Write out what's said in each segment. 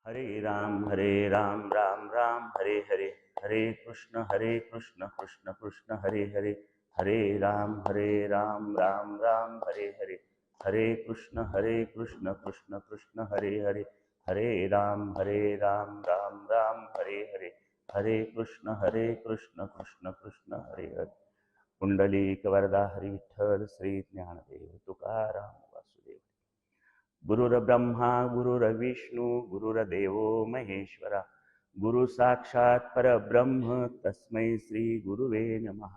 हरे राम राम राम हरे हरे, हरे कृष्ण कृष्ण कृष्ण हरे हरे, हरे राम राम राम हरे हरे, हरे कृष्ण कृष्ण कृष्ण हरे हरे, हरे राम राम हरे हरे, हरे कृष्ण कृष्ण कृष्ण हरे हरे. कुंडलिक वरदा हरि विठ्ठल श्री ज्ञानदेव तुकाराम वासुदेव. गुरुर्ब्रह्मा गुरुर्विष्णू गुरुर्देवो महेश्वरा, गुरु साक्षात् परब्रह्म तस्मै श्री गुरुवे नमः.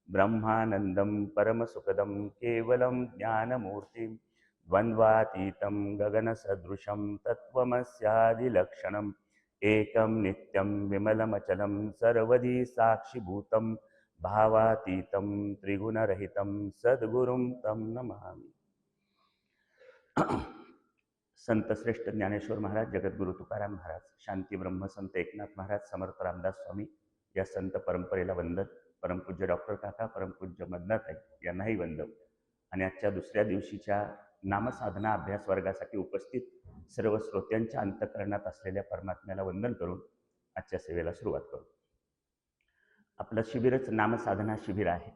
ब्रह्मानंदं परमसुखदं केवलं ज्ञानमूर्तिं द्वन्द्वातीतं गगनसदृशं तत्त्वमस्यादिलक्षणम् एकं नित्यं विमलमचलं सर्वदी साक्षिभूतं भावातीतं त्रिगुणरहितं सद्गुरुं तं नमामि. संत श्रेष्ठ ज्ञानेश्वर महाराज, जगद्गुरु तुकाराम महाराज, शांती ब्रह्म संत एकनाथ महाराज, समर्थ रामदास स्वामी या संत परंपरेला वंदन. परमपूज्य डॉक्टर काका, परमपूज्य मदनाताई यांनाही वंदन. आणि आजच्या दुसऱ्या दिवशीच्या नामसाधना अभ्यास वर्गासाठी उपस्थित सर्व श्रोत्यांच्या अंतःकरणात असलेल्या परमात्म्याला वंदन करून आजच्या सेवेला सुरुवात करू. आपलं शिबिरच नामसाधना शिबिर आहे.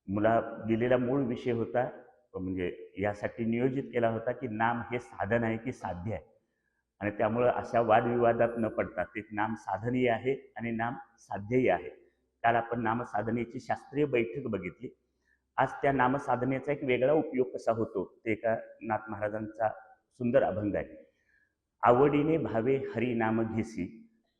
मला दिलेला मूळ विषय होता, म्हणजे यासाठी नियोजित केला होता की नाम हे साधन आहे की साध्य आहे. आणि त्यामुळं अशा वादविवादात न पडता ते नाम साधनही आहे आणि नाम साध्यही आहे. काल आपण नामसाधनेची शास्त्रीय बैठक बघितली. आज त्या नामसाधनेचा एक वेगळा उपयोग कसा होतो ते एका नाथ महाराजांचा सुंदर अभंग आहे. आवडीने भावे हरी नाम घेसी,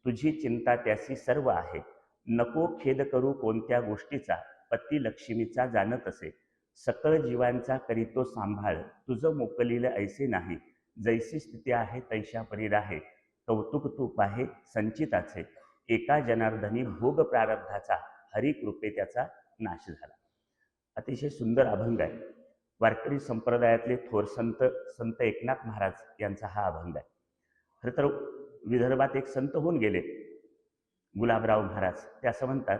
तुझी चिंता त्यासी सर्व आहे. नको खेद करू कोणत्या गोष्टीचा, पती लक्ष्मीचा जाणत असे. सकळ जीवांचा करीतो सांभाळ, तुझं मोकलील ऐसे नाही. जैसी स्थिती आहे तैशा परी राहे, कौतुक तू पाहे संचिताचे. एका जनार्दनी भोग प्रारब्धाचा, हरी कृपे त्याचा नाश झाला. अतिशय सुंदर अभंग आहे. वारकरी संप्रदायातले थोर संत एकनाथ महाराज यांचा हा अभंग आहे. खरं तर विदर्भात एक संत होऊन गेले, गुलाबराव महाराज. ते असं म्हणतात,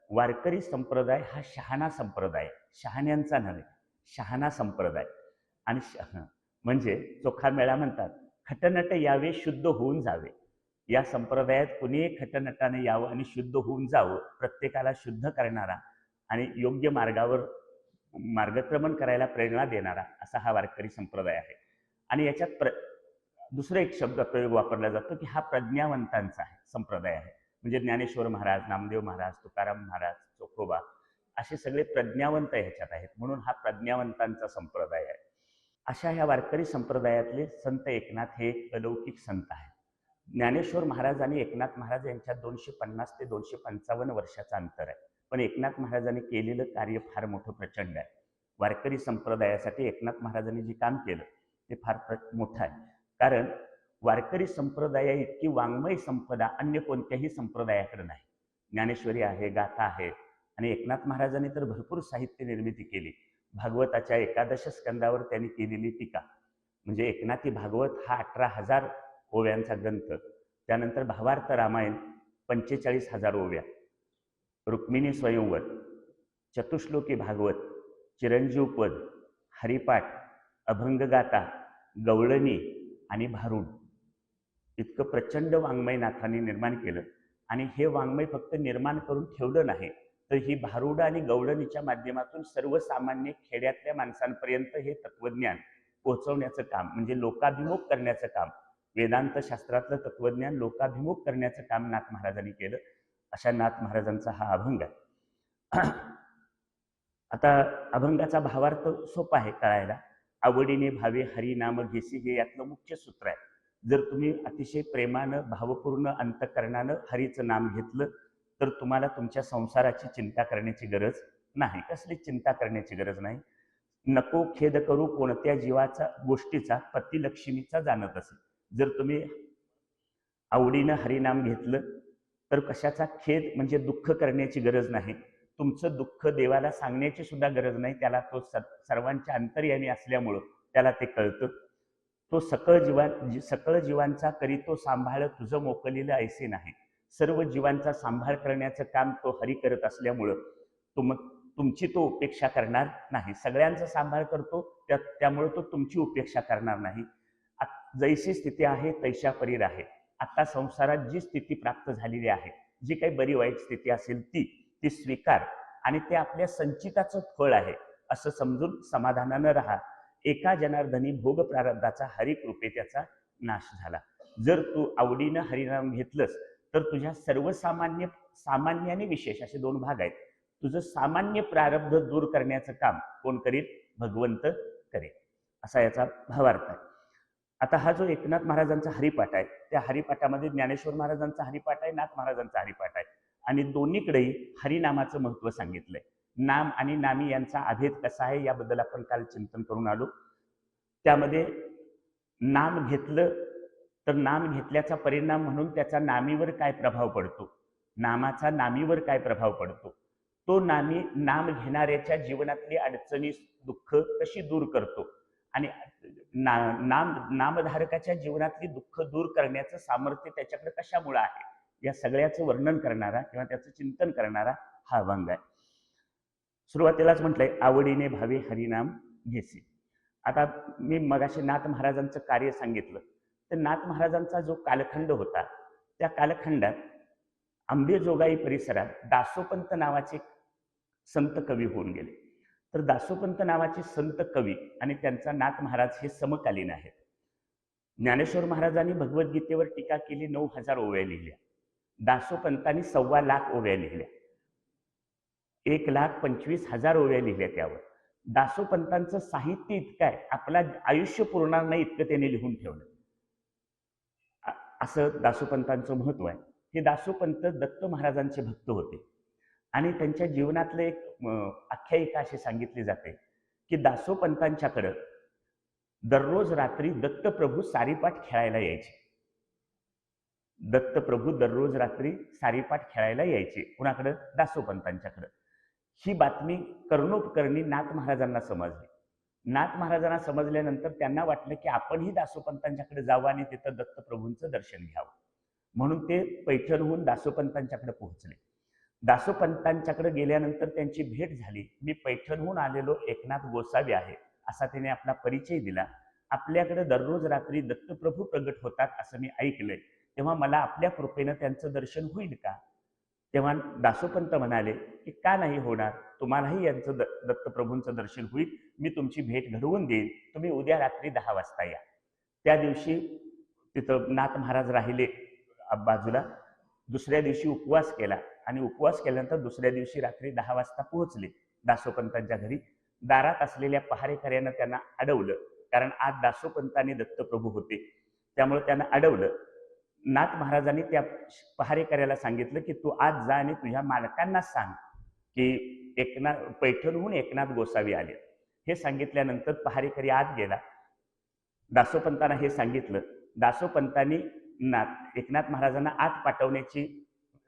वारकरी संप्रदाय हा शहाणा संप्रदाय, शहाण्यांचा नव्हे, शहाणा संप्रदाय. आणि म्हणजे चोखा मेळा म्हणतात, खटनट यावे शुद्ध होऊन जावे. या संप्रदायात कुणीही खटनटाने यावं आणि शुद्ध होऊन जावं, प्रत्येकाला शुद्ध करणारा आणि योग्य मार्गावर मार्गक्रमण करायला प्रेरणा देणारा असा हा वारकरी संप्रदाय आहे. आणि याच्यात दुसरा एक शब्द प्रयोग वापरला जातो की हा प्रज्ञावंतांचा आहे संप्रदाय आहे. म्हणजे ज्ञानेश्वर महाराज, नामदेव महाराज, तुकाराम महाराज, चोखोबा असे सगळे प्रज्ञावंत ह्याच्यात आहेत, म्हणून हा प्रज्ञावंतांचा संप्रदाय आहे. अशा ह्या वारकरी संप्रदायातले संत एकनाथ हे एक अलौकिक संत आहेत. ज्ञानेश्वर महाराज आणि एकनाथ महाराज यांच्यात 250 ते 255 वर्षाचं अंतर आहे. पण एकनाथ महाराजांनी केलेलं कार्य फार मोठं प्रचंड आहे. वारकरी संप्रदायासाठी एकनाथ महाराजांनी जे काम केलं ते फार मोठं आहे. कारण वारकरी संप्रदाय इतकी वाङ्मय संपदा अन्य कोणत्याही संप्रदायाकडे नाही. ज्ञानेश्वरी आहे, गाथा आहे, आणि एकनाथ महाराजांनी तर भरपूर साहित्य निर्मिती केली. भागवताच्या 11 स्कंदावर त्यांनी केलेली टीका, म्हणजे एकनाथी भागवत हा 18,000 ओव्यांचा ग्रंथ. त्यानंतर भावार्थ रामायण 45,000 ओव्या, रुक्मिणी स्वयंवर, चतुश्लोकी भागवत, चिरंजीवपद, हरिपाठ, अभंगगाथा, गवळणी आणि भारुड, इतकं प्रचंड वाङ्मय नाथांनी निर्माण केलं. आणि हे वाङ्मय फक्त निर्माण करून ठेवलं नाही, तर ही भारुड आणि गवळणीच्या माध्यमातून सर्वसामान्य खेड्यातल्या माणसांपर्यंत हे तत्वज्ञान पोहोचवण्याचं काम, म्हणजे लोकाभिमुख करण्याचं काम, वेदांत शास्त्रातलं तत्वज्ञान लोकाभिमुख करण्याचं काम नाथ महाराजांनी केलं. अशा नाथ महाराजांचा हा अभंग आहे. आता अभंगाचा भावार्थ सोपा आहे कळायला. आवडीने भावे हरी नाम घेसी हे यातलं मुख्य सूत्र आहे. जर तुम्ही अतिशय प्रेमानं, भावपूर्ण अंतःकरणानं हरीचं नाम घेतलं तर तुम्हाला तुमच्या संसाराची चिंता करण्याची गरज नाही, कसली चिंता करण्याची गरज नाही. नको खेद करू कोणत्या जीवाचा गोष्टीचा, पती लक्ष्मीचा जाणत असे. जर तुम्ही आवडीनं हरिनाम घेतलं तर कशाचा खेद म्हणजे दुःख करण्याची गरज नाही. तुमचं दुःख देवाला सांगण्याची सुद्धा गरज नाही. त्याला तो सर्वांच्या अंतर्यामी असल्यामुळं त्याला ते कळतं. तो सकळ जीवांचा करीतो सांभाळ, तुझं मोकलीलं ऐसे नाही. सर्व जीवांचा सांभाळ करण्याचं काम तो हरी करत असल्यामुळं तुमची तो उपेक्षा करणार नाही. सगळ्यांचा सांभाळ करतो, त्यामुळे तो तुमची उपेक्षा करणार नाही. जैशी स्थिती आहे तैशा परी आहे. आता संसारात जी स्थिती प्राप्त झालेली आहे, जी काही बरी वाईट स्थिती असेल ती स्वीकार आणि ते आपल्या संचिताचं फळ आहे असं समजून समाधानानं राहा. एका जनार्दनी भोग प्रारब्धाचा हरिकृपे त्याचा नाश झाला. जर तू आवडीनं हरिनाम घेतलंस तर तुझ्या सामान्य आणि विशेष असे दोन भाग आहेत. तुझं सामान्य प्रारब्ध दूर करण्याचं काम कोण करेल? भगवंत करेल, असा याचा भावार्थ आहे. आता हा जो एकनाथ महाराजांचा हरिपाठ आहे, त्या हरिपाठामध्ये ज्ञानेश्वर महाराजांचा हरिपाठ आहे, नाथ महाराजांचा हरिपाठ आहे आणि दोन्हीकडेही हरिनामाचं महत्व सांगितलंय. नाम आणि नामी यांचा अभेद कसा आहे याबद्दल आपण काल चिंतन करून आलो. त्यामध्ये नाम घेतलं तर नाम घेतल्याचा परिणाम म्हणून त्याचा नामीवर काय प्रभाव पडतो, नामाचा नामीवर काय प्रभाव पडतो, तो नाम घेणाऱ्याच्या जीवनातली अडचणी दुःख कशी दूर करतो आणि नामधारकाच्या जीवनातली दुःख दूर करण्याचं सामर्थ्य त्याच्याकडे कशामुळे आहे, या सगळ्याचं वर्णन करणारा किंवा त्याचं चिंतन करणारा हा अभंग आहे. सुरुवातीलाच म्हटलंय आवडीने भावे हरिनाम घेसी. आता मी मगाशी नाथ महाराजांचं कार्य सांगितलं, तर नाथ महाराजांचा जो कालखंड होता त्या कालखंडात आंबेजोगाई परिसरात दासोपंत नावाचे संत कवी होऊन गेले. तर दासोपंत नावाचे संत कवी आणि त्यांचा नाथ महाराज हे समकालीन आहेत. ज्ञानेश्वर महाराजांनी भगवद्गीतेवर टीका केली, 9,000 ओव्या लिहिल्या. दासोपंतांनी 1,25,000 ओव्या लिहिल्या, 1,25,000 ओव्या लिहिल्या. त्यावर दासोपंतांचं साहित्य इतकं आहे, आपला आयुष्य पुरणार नाही इतकं त्यांनी लिहून ठेवलं. असं दासोपंतांचं महत्व आहे. हे दासोपंत दत्त महाराजांचे भक्त होते आणि त्यांच्या जीवनातलं एक आख्यायिका अशी सांगितली जाते की दासोपंतांच्याकडं दररोज रात्री दत्तप्रभू सारीपाठ खेळायला यायचे. दत्तप्रभू दररोज रात्री सारीपाठ खेळायला यायचे. कुणाकडं? दासोपंतांच्याकडं. ही बातमी कर्णोपकर्णी नाथ महाराजांना समजली. नाथ महाराजांना समजल्यानंतर त्यांना वाटलं की आपणही दासोपंतांच्याकडे जावं आणि तिथं दत्तप्रभूंचं दर्शन घ्यावं. म्हणून ते पैठणहून दासोपंतांच्याकडे पोहोचले. दासोपंतांच्याकडे गेल्यानंतर त्यांची भेट झाली. मी पैठणहून आलेलो एकनाथ गोसावी आहे असा त्याने आपला परिचय दिला. आपल्याकडे दररोज रात्री दत्तप्रभू प्रगट होतात असं मी ऐकलंय, तेव्हा मला आपल्या कृपेनं त्यांचं दर्शन होईल का? तेव्हा दासोपंत म्हणाले की का नाही होणार, तुम्हालाही यांचं दत्तप्रभूंचं दर्शन होईल. मी तुमची भेट घडवून देईन, तुम्ही उद्या रात्री 10 वाजता या. त्या दिवशी तिथं नाथ महाराज राहिले बाजूला. दुसऱ्या दिवशी उपवास केला आणि उपवास केल्यानंतर दुसऱ्या दिवशी रात्री 10 वाजता पोहोचले दासोपंतांच्या घरी. दारात असलेल्या पहारेकऱ्यानं त्यांना अडवलं, कारण आज दासोपंतांनी दत्तप्रभू होते त्यामुळे त्यांना अडवलं. नाथ महाराजांनी त्या पहारेकऱ्याला सांगितलं की तू आज जा आणि तुझ्या मालकांना सांग की पैठणहून एकनाथ गोसावी आले. हे सांगितल्यानंतर पहारेकरी आत गेला. दासोपंतांना हे सांगितलं. दासोपंतांनी एकनाथ महाराजांना आत पाठवण्याची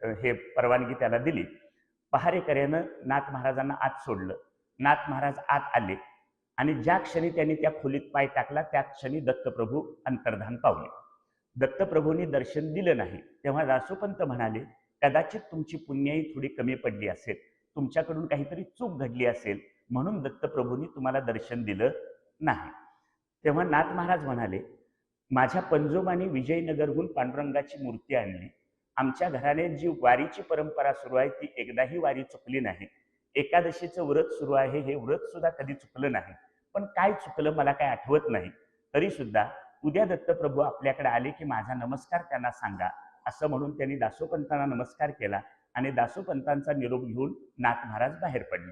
हे परवानगी त्याला दिली. पहारेकऱ्यानं नाथ महाराजांना आत सोडलं. नाथ महाराज आत आले आणि ज्या क्षणी त्यांनी त्या खोलीत पाय टाकला त्या क्षणी दत्तप्रभू अंतर्धान पावले. दत्तप्रभूंनी दर्शन दिलं नाही. तेव्हा दासोपंत म्हणाले, कदाचित तुमची पुण्याई थोडी कमी पडली असेल, तुमच्याकडून काहीतरी चूक घडली असेल, म्हणून दत्तप्रभूंनी तुम्हाला दर्शन दिलं नाही. तेव्हा नाथ महाराज म्हणाले, माझ्या पंजोबाने विजयनगरहून पांडुरंगाची मूर्ती आणली. आमच्या घराने जी वारीची परंपरा सुरू आहे ती एकदाही वारी चुकली नाही. एकादशीचं व्रत सुरू आहे, हे व्रत सुद्धा कधी चुकलं नाही. पण काय चुकलं मला काय आठवत नाही. तरी सुद्धा उद्या दत्तप्रभू आपल्याकडे आले की माझा नमस्कार त्यांना सांगा, असं म्हणून त्यांनी दासोपंतांना नमस्कार केला आणि दासोपंतांचा निरोप घेऊन नाथ महाराज बाहेर पडले.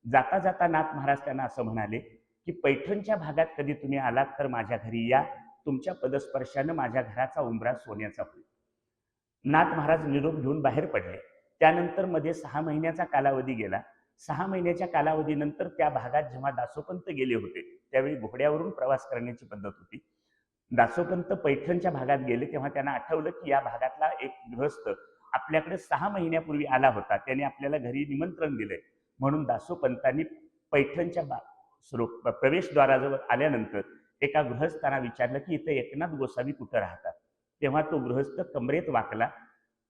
जाता जाता नाथ महाराज त्यांना असं म्हणाले की पैठणच्या भागात कधी तुम्ही आलात तर माझ्या घरी या, तुमच्या पदस्पर्शानं माझ्या घराचा उंबरा सोन्याचा होईल. नाथ महाराज निरोप घेऊन बाहेर पडले. त्यानंतर मध्ये 6 महिन्याचा कालावधी गेला. 6 महिन्याच्या कालावधीनंतर त्या भागात जेव्हा दासोपंत गेले होते त्यावेळी घोड्यावरून प्रवास करण्याची पद्धत होती. दासोपंत पैठणच्या भागात गेले तेव्हा त्यांना आठवलं की या भागातला एक गृहस्थ आपल्याकडे 6 महिन्यापूर्वी आला होता, त्याने आपल्याला घरी निमंत्रण दिलंय. म्हणून दासोपंतांनी पैठणच्या प्रवेशद्वाराजवळ आल्यानंतर एका गृहस्थांना विचारलं की इथे एकनाथ गोसावी कुठं राहतात. तेव्हा तो गृहस्थ कमरेत वाकला,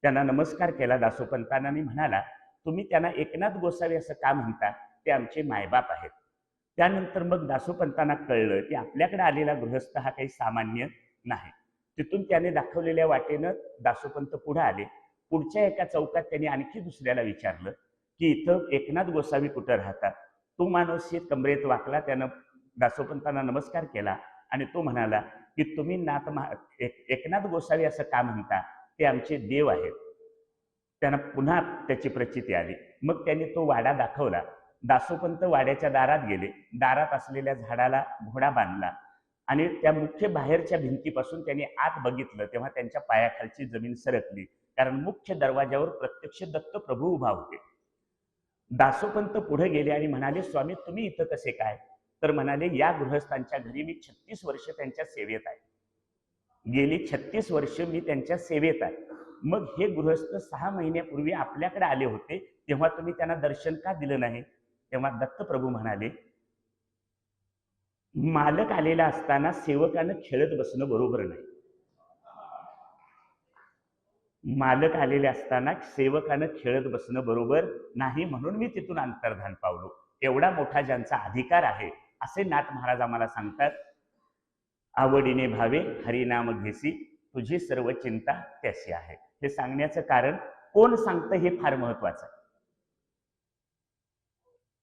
त्यांना नमस्कार केला दासोपंतांना आणि म्हणाला, तुम्ही त्यांना एकनाथ गोसावी असं का म्हणता, ते आमचे मायबाप आहेत. त्यानंतर मग दासोपंतांना कळलं की आपल्याकडे आलेला गृहस्थ हा काही सामान्य नाही. तिथून त्याने दाखवलेल्या वाटेनं दासोपंत पुढे आले. पुढच्या एका चौकात त्यांनी आणखी दुसऱ्याला विचारलं की इथं एकनाथ गोसावी कुठं राहतात. तो माणूस कमरेत वाकला, त्यानं दासोपंतांना नमस्कार केला आणि तो म्हणाला की तुम्ही एकनाथ गोसावी असं का म्हणता, ते आमचे देव आहेत. त्यांना पुन्हा त्याची प्रचिती आली. मग त्यांनी तो वाडा दाखवला. दासोपंत वाड्याच्या दारात गेले. दारात असलेल्या झाडाला घोडा बांधला आणि त्या मुख्य बाहेरच्या भिंतीपासून त्यांनी आत बघितलं, तेव्हा त्यांच्या पायाखालची जमीन सरकली, कारण मुख्य दरवाजावर प्रत्यक्ष दत्त प्रभू उभा होते. दासोपंत पुढे गेले आणि म्हणाले, स्वामी तुम्ही इथं कसे काय? तर म्हणाले, या गृहस्थांच्या घरी मी 36 वर्ष त्यांच्या सेवेत आहे. गेली 36 वर्ष मी त्यांच्या सेवेत आहे. मग हे गृहस्थ 6 महिन्यापूर्वी आपल्याकडे आले होते, तेव्हा तुम्ही त्यांना दर्शन का दिलं नाही? तेव्हा दत्तप्रभू म्हणाले, मालक आलेला असताना सेवकानं खेळत बसणं बरोबर नाही. मालक आलेले असताना सेवकानं खेळत बसणं बरोबर नाही, म्हणून मी तिथून अंतर्धान पावलो. एवढा मोठा ज्यांचा अधिकार आहे असे नाथ महाराज आम्हाला सांगतात, आवडीने भावे हरिनाम घेसी, तुझी सर्व चिंता त्याशी आहे. हे सांगण्याचं कारण कोण सांगतं हे फार महत्वाचं आहे.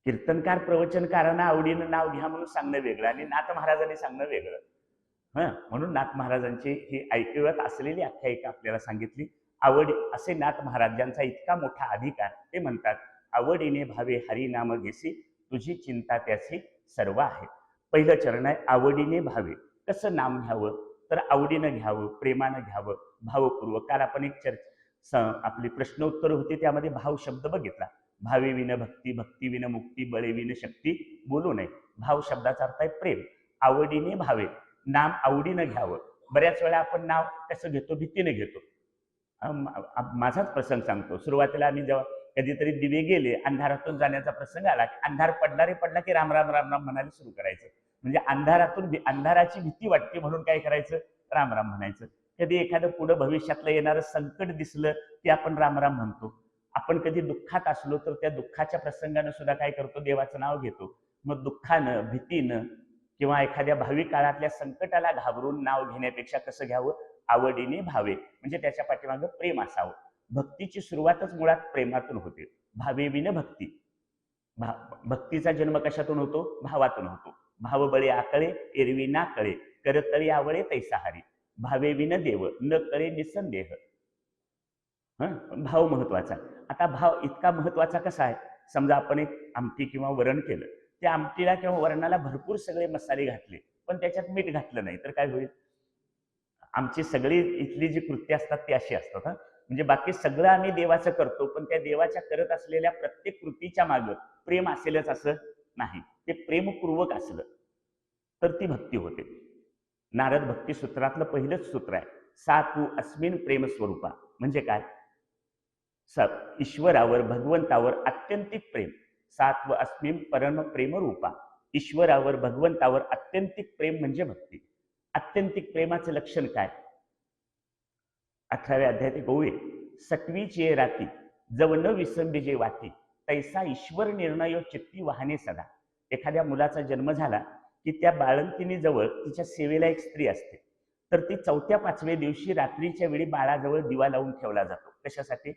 कीर्तनकार प्रवचनकारांना आवडीनं नाव घ्या म्हणून सांगणं वेगळं आणि नाथ महाराजांनी सांगणं वेगळं. म्हणून नाथ महाराजांची ही ऐकवत असलेली आख्यायिका आपल्याला सांगितली. आवड असे नाथ महाराज, ज्यांचा इतका मोठा अधिकार, ते म्हणतात, आवडीने भावे हरिनाम घेसी, तुझी चिंता त्याची सर्व आहे. पहिलं चरण आहे आवडीने भावे. कसं नाम घ्यावं? तर आवडीनं घ्यावं, प्रेमानं घ्यावं, भावपूर्वक. काल आपण एक आपली प्रश्नोत्तर होती, त्यामध्ये भाव शब्द बघितला. भावे विन भक्ती, भक्ती विन मुक्ती, बळे विन शक्ती बोलू नये. भाव शब्दाचा अर्थ आहे प्रेम. आवडीने भावे, नाम आवडीनं घ्यावं. बऱ्याच वेळा आपण नाव कसं घेतो? भीतीने घेतो. माझाच प्रसंग सांगतो. सुरुवातीला आम्ही जेव्हा कधीतरी दिवे गेले, अंधारातून जाण्याचा प्रसंग आला, अंधार पडला की राम राम राम राम म्हणायला सुरू करायचं. म्हणजे अंधाराची भीती वाटते म्हणून काय करायचं? राम राम म्हणायचं. कधी एखादं पुढं भविष्यातलं येणारं संकट दिसलं की आपण राम राम म्हणतो. आपण कधी दुःखात असलो तर त्या दुःखाच्या प्रसंगानं सुद्धा काय करतो? देवाचं नाव घेतो. मग दुःखानं, भीतीनं किंवा एखाद्या भावी काळातल्या संकटाला घाबरून नाव घेण्यापेक्षा कसं घ्यावं? आवडीने भावे, म्हणजे त्याच्या पाठीमागं प्रेम असावं. भक्तीची सुरुवातच मुळात प्रेमातून होते. भावे विन भक्ती. भक्तीचा जन्म कशातून होतो? भावातून होतो. भाव बळे आकळे, एरवी ना कळे, करतळी आवळे तैसा हारी. भावे विन देव, न कळे निसंदेह. भाव महत्वाचा. आता भाव इतका महत्वाचा कसा आहे? समजा आपण एक आमटी किंवा वरण केलं, त्या आमटीला किंवा वरणाला भरपूर सगळे मसाले घातले, पण त्याच्यात मीठ घातलं नाही तर काय होईल? आमची सगळी इथली जी कृत्य असतात ती अशी असतात. म्हणजे बाकी सगळं आम्ही देवाचं करतो, पण त्या देवाच्या करत असलेल्या प्रत्येक कृतीच्या मागं प्रेम असेलच असं नाही. ते प्रेमपूर्वक असलं तर ती भक्ती होते. नारद भक्ती सूत्रातलं पहिलंच सूत्र आहे, सा तू अस्मिन प्रेम स्वरूपा. म्हणजे काय? ईश्वरावर, भगवंतावर आत्यंतिक प्रेम. सात्व अस्मिन परम प्रेम रूपा. ईश्वरावर, भगवंतावर आत्यंतिक प्रेम म्हणजे भक्ती. आत्यंतिक प्रेमाचं लक्षण काय? 18व्या अध्यायात ओवे, सटवीची राती जव न विसंबीजे वाटी, तैसा ईश्वर निर्णय चित्ती वाहने सदा. एखाद्या मुलाचा जन्म झाला की त्या बाळंतिनी जवळ तिच्या सेवेला एक स्त्री असते, तर ती 4-5व्या दिवशी रात्रीच्या वेळी बाळाजवळ दिवा लावून ठेवला जातो. कशासाठी?